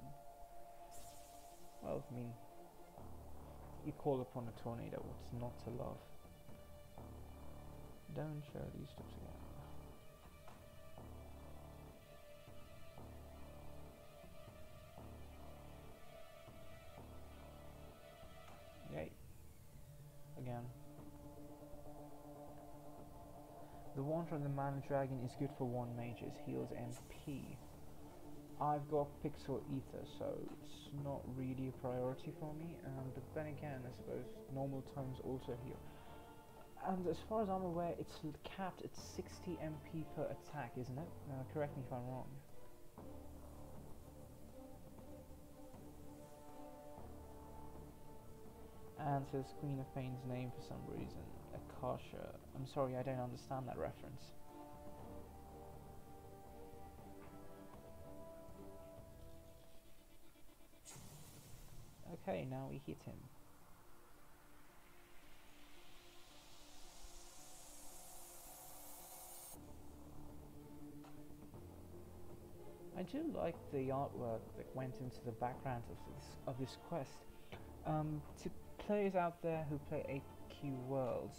well, I mean, you call upon a tornado, what's not to love? Don't show these steps again. Yay. Again. The one from the Mana Dragon is good for 1 mages, heals MP. I've got Pixel Ether, so it's not really a priority for me, but then again, I suppose normal tomes also heal. And as far as I'm aware, it's capped at 60 MP per attack, isn't it? Correct me if I'm wrong. And says Queen of Pain's name for some reason, Akasha. I'm sorry, I don't understand that reference. Okay, now we hit him. I do like the artwork that went into the background of this quest. To players out there who play AQ Worlds,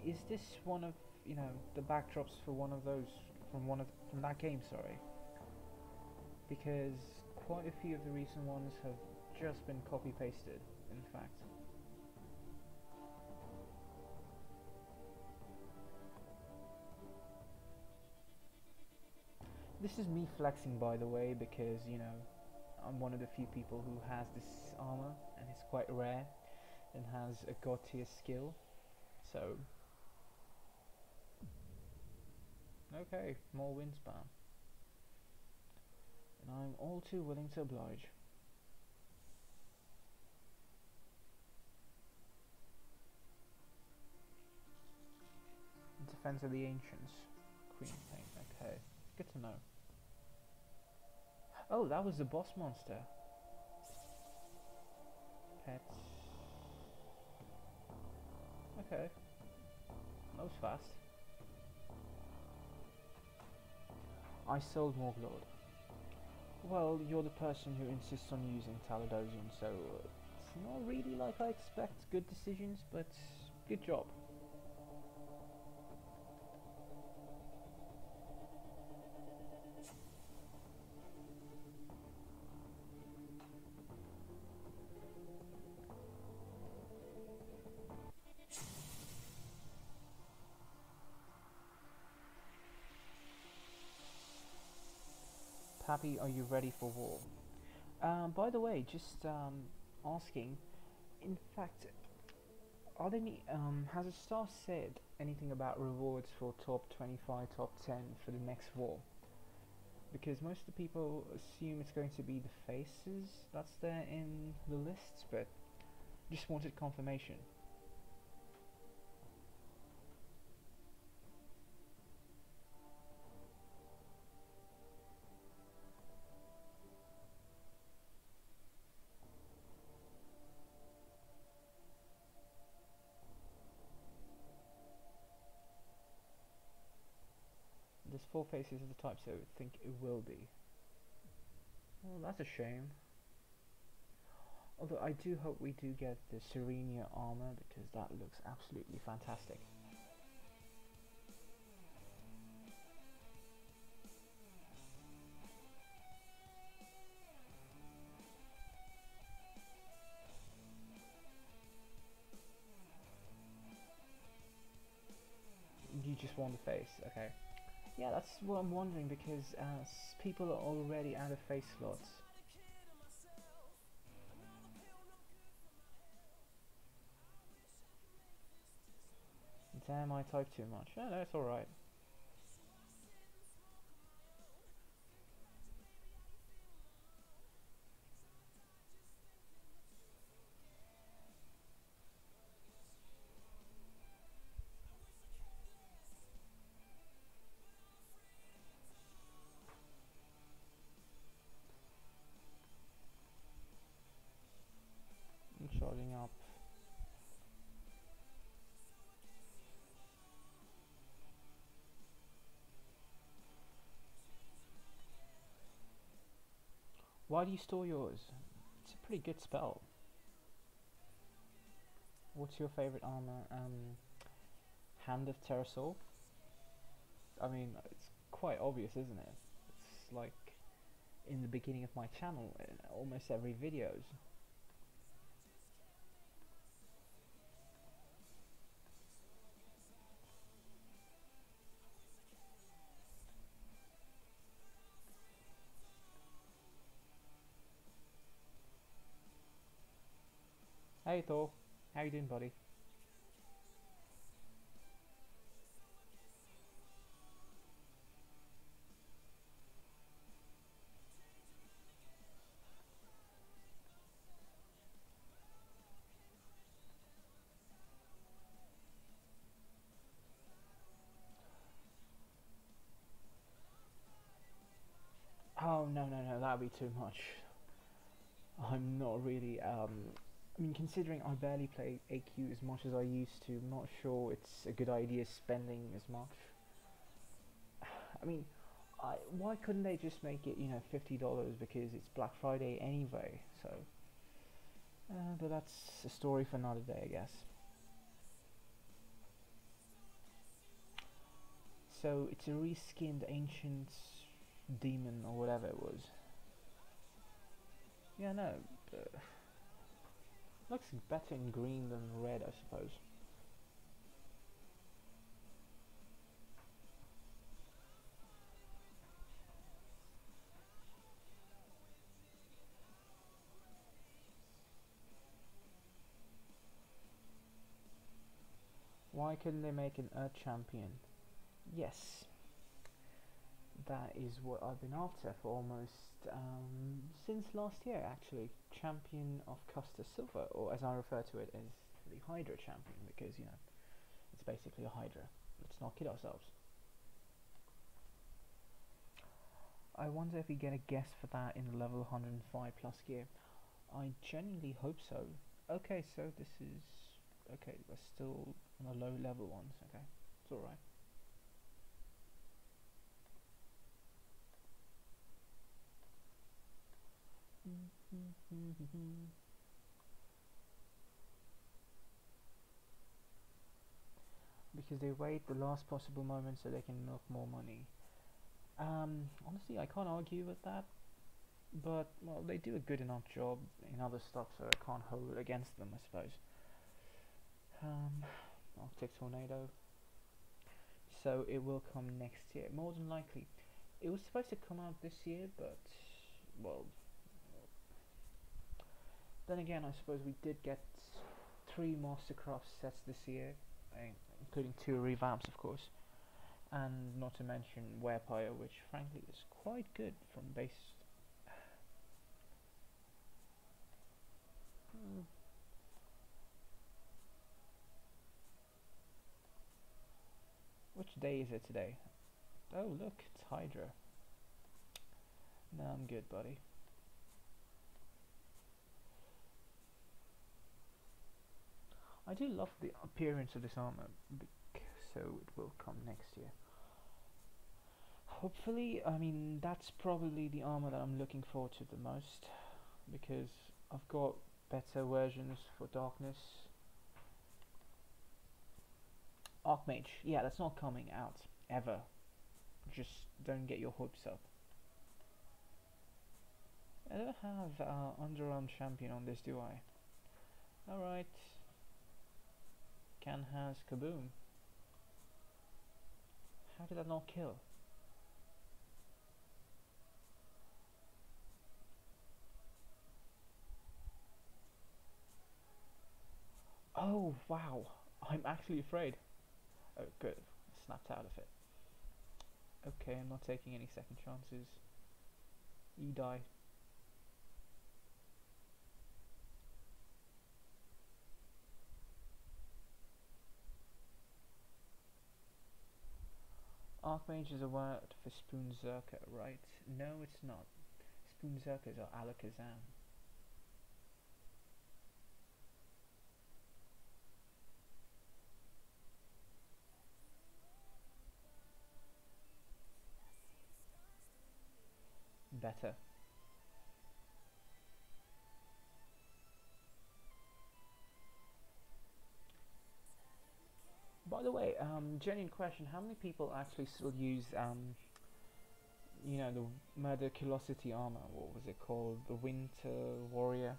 is this one of, you know, the backdrops for one of those from that game? Sorry, because quite a few of the recent ones have just been copy pasted. In fact. This is me flexing, by the way, because, you know, I'm one of the few people who has this armor, and it's quite rare, and has a god tier skill, so... Okay, more windspan. And I'm all too willing to oblige. Defense of the Ancients. Queen Pain, okay. Good to know. Oh, that was the boss monster. Pets. Okay. That was fast. I sold Morglord. Well, you're the person who insists on using Taladosian, so it's not really like I expect good decisions, but good job. Pappy, are you ready for war? By the way, just asking, in fact, are there any, has the staff said anything about rewards for top 25, top 10 for the next war? Because most of the people assume it's going to be the faces that's there in the lists, but just wanted confirmation. There's 4 faces of the type, so I think it will be. Well, that's a shame. Although I do hope we do get the Serenia armor because that looks absolutely fantastic. You just want the face, okay. Yeah, that's what I'm wondering because people are already out of face slots. Damn, I type too much. Oh, that's alright. I'm charging up. Why do you store yours? It's a pretty good spell. What's your favorite armor? Hand of Terrasol? I mean, it's quite obvious, isn't it? It's like in the beginning of my channel, in almost every videos. Hey Thor, how you doing, buddy? Oh no, that'd be too much. I'm not really I mean, considering I barely play AQ as much as I used to, I'm not sure it's a good idea spending as much. I mean, why couldn't they just make it, you know, $50 because it's Black Friday anyway? So, but that's a story for another day, I guess. So it's a reskinned ancient demon or whatever it was. Yeah, no, looks better in green than red, I suppose. Why couldn't they make an Earth champion? Yes, that is what I've been after for almost since last year, actually. Champion of Custer Silver, or as I refer to it as the Hydra champion, because you know it's basically a Hydra. Let's not kid ourselves. I wonder if we get a guess for that in the level 105 plus gear. I genuinely hope so. Okay, so this is okay. We're still on the low level ones. Okay, it's all right. Because they wait the last possible moment so they can milk more money. Honestly, I can't argue with that, but well, they do a good enough job in other stuff, so I can't hold it against them, I suppose. Arctic Tornado. So it will come next year, more than likely. It was supposed to come out this year, but well, then again, I suppose we did get 3 Mastercraft sets this year, including 2 revamps, of course, and not to mention Werepire, which frankly is quite good from base. Which day is it today? Oh look, it's Hydra. No, I'm good, buddy. I do love the appearance of this armor, so it will come next year. Hopefully, I mean, that's probably the armor that I'm looking forward to the most, because I've got better versions for darkness. Archmage, yeah, that's not coming out ever. Just don't get your hopes up. I don't have underarm champion on this, do I? Alright. Can has kaboom. How did that not kill? Oh wow, I'm actually afraid. Oh good, I snapped out of it. Okay, I'm not taking any second chances. You die. Archmage is a word for Spoonzerker, right? No, it's not. Spoonzerkers are Alakazam. Better. By the way, genuine question, how many people actually still use, you know, the Murderculosity armor? What was it called? The Winter Warrior?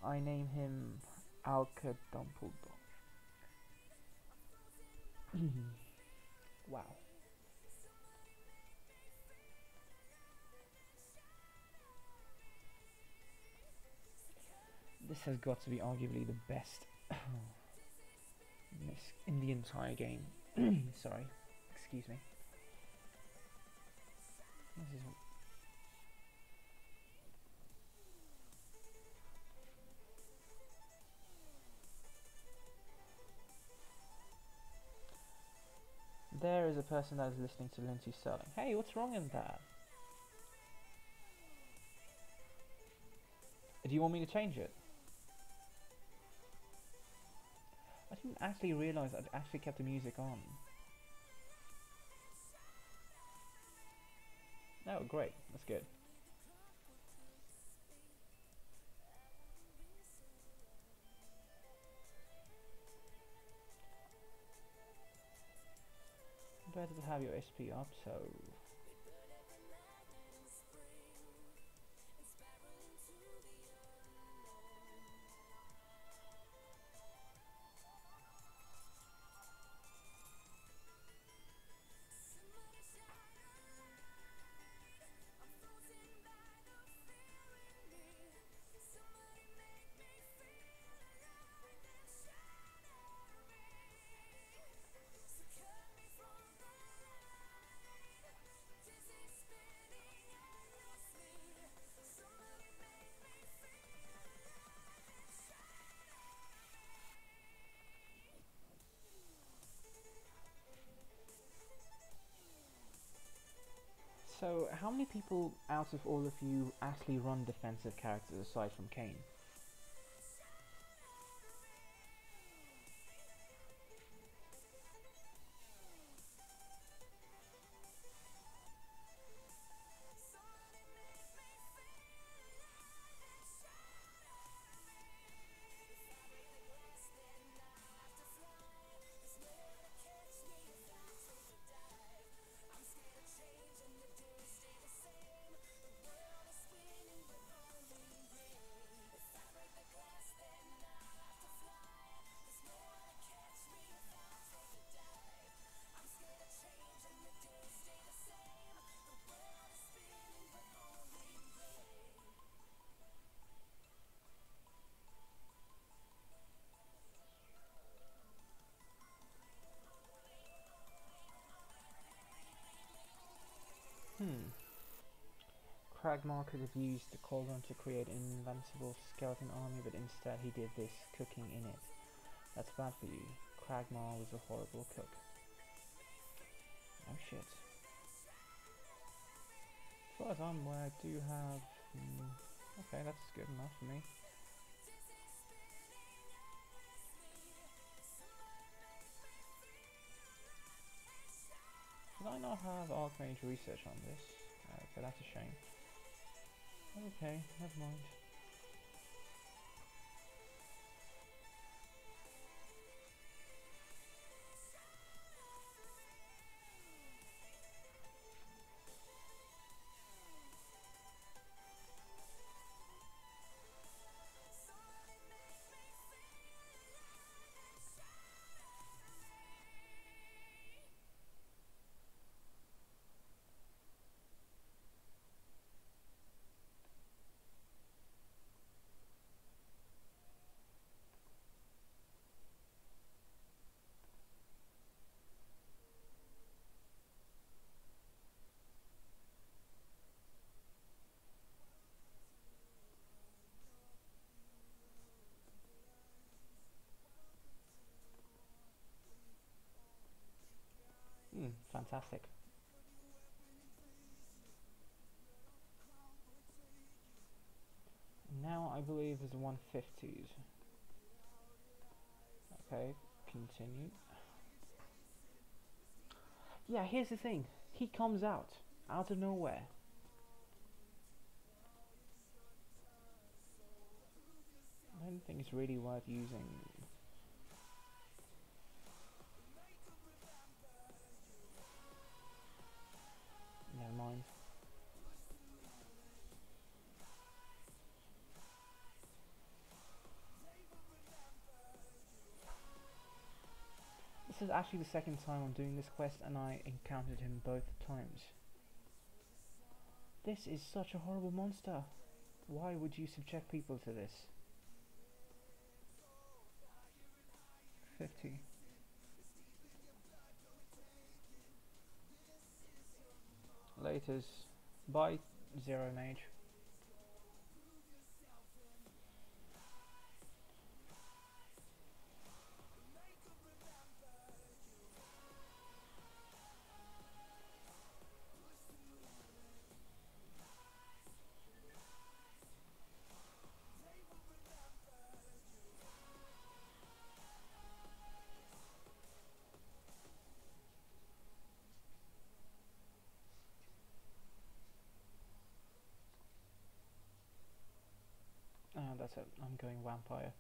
I name him Alka Dumpledore. Wow. This has got to be arguably the best in the entire game. Sorry, excuse me. This is there is a person that is listening to Lindsay Sterling. Hey, what's wrong in that? Do you want me to change it? I didn't actually realise I'd actually kept the music on. Oh, great. That's good. Better to have your SP up, so... So, how many people out of all of you actually run defensive characters aside from Kane? Kragmar could have used the cauldron to create an invincible skeleton army, but instead he did this, cooking in it. That's bad for you. Kragmar was a horrible cook. Oh shit. As far as I'm aware, I do have... okay, that's good enough for me. Did I not have Archmage research on this? Okay, that's a shame. Okay, never mind. fantastic. Now I believe is 150s. Okay, continue. Yeah, here's the thing. He comes out of nowhere. I don't think it's really worth using. Never mind. This is actually the second time I'm doing this quest and I encountered him both times. This is such a horrible monster. Why would you subject people to this? 50. Laters. Bye, Zero Mage. Oh, that's it. I'm going vampire.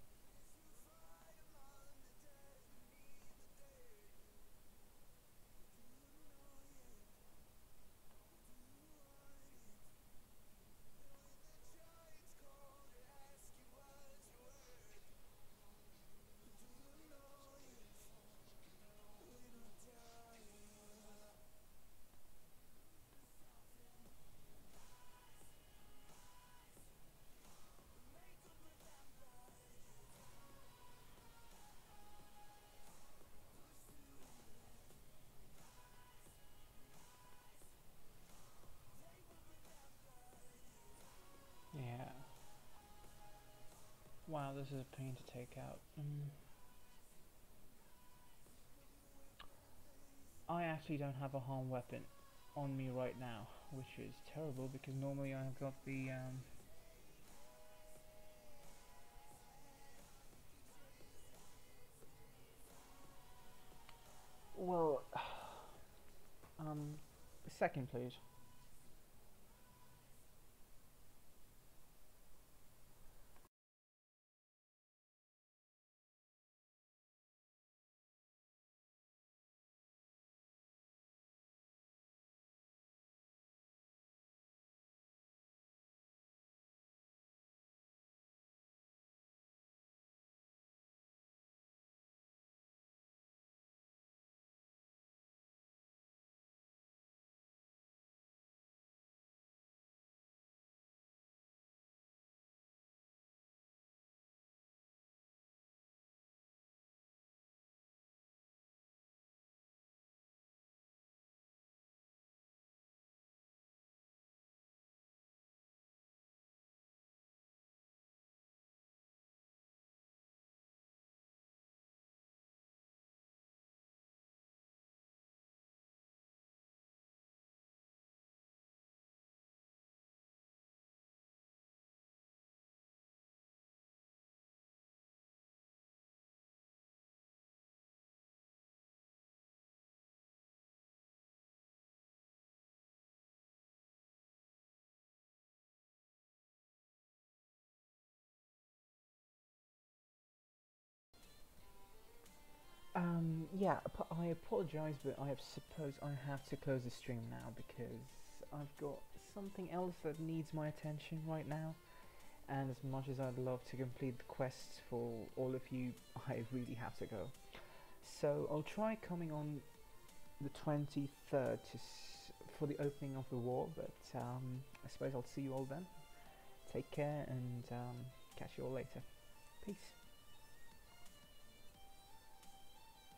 Yeah. Wow, this is a pain to take out. I actually don't have a harm weapon on me right now, which is terrible because normally I've got the well, second please. Yeah, I apologize, but I suppose I have to close the stream now because I've got something else that needs my attention right now. And as much as I'd love to complete the quest for all of you, I really have to go. So I'll try coming on the 23rd for the opening of the war, but I suppose I'll see you all then. Take care and catch you all later. Peace.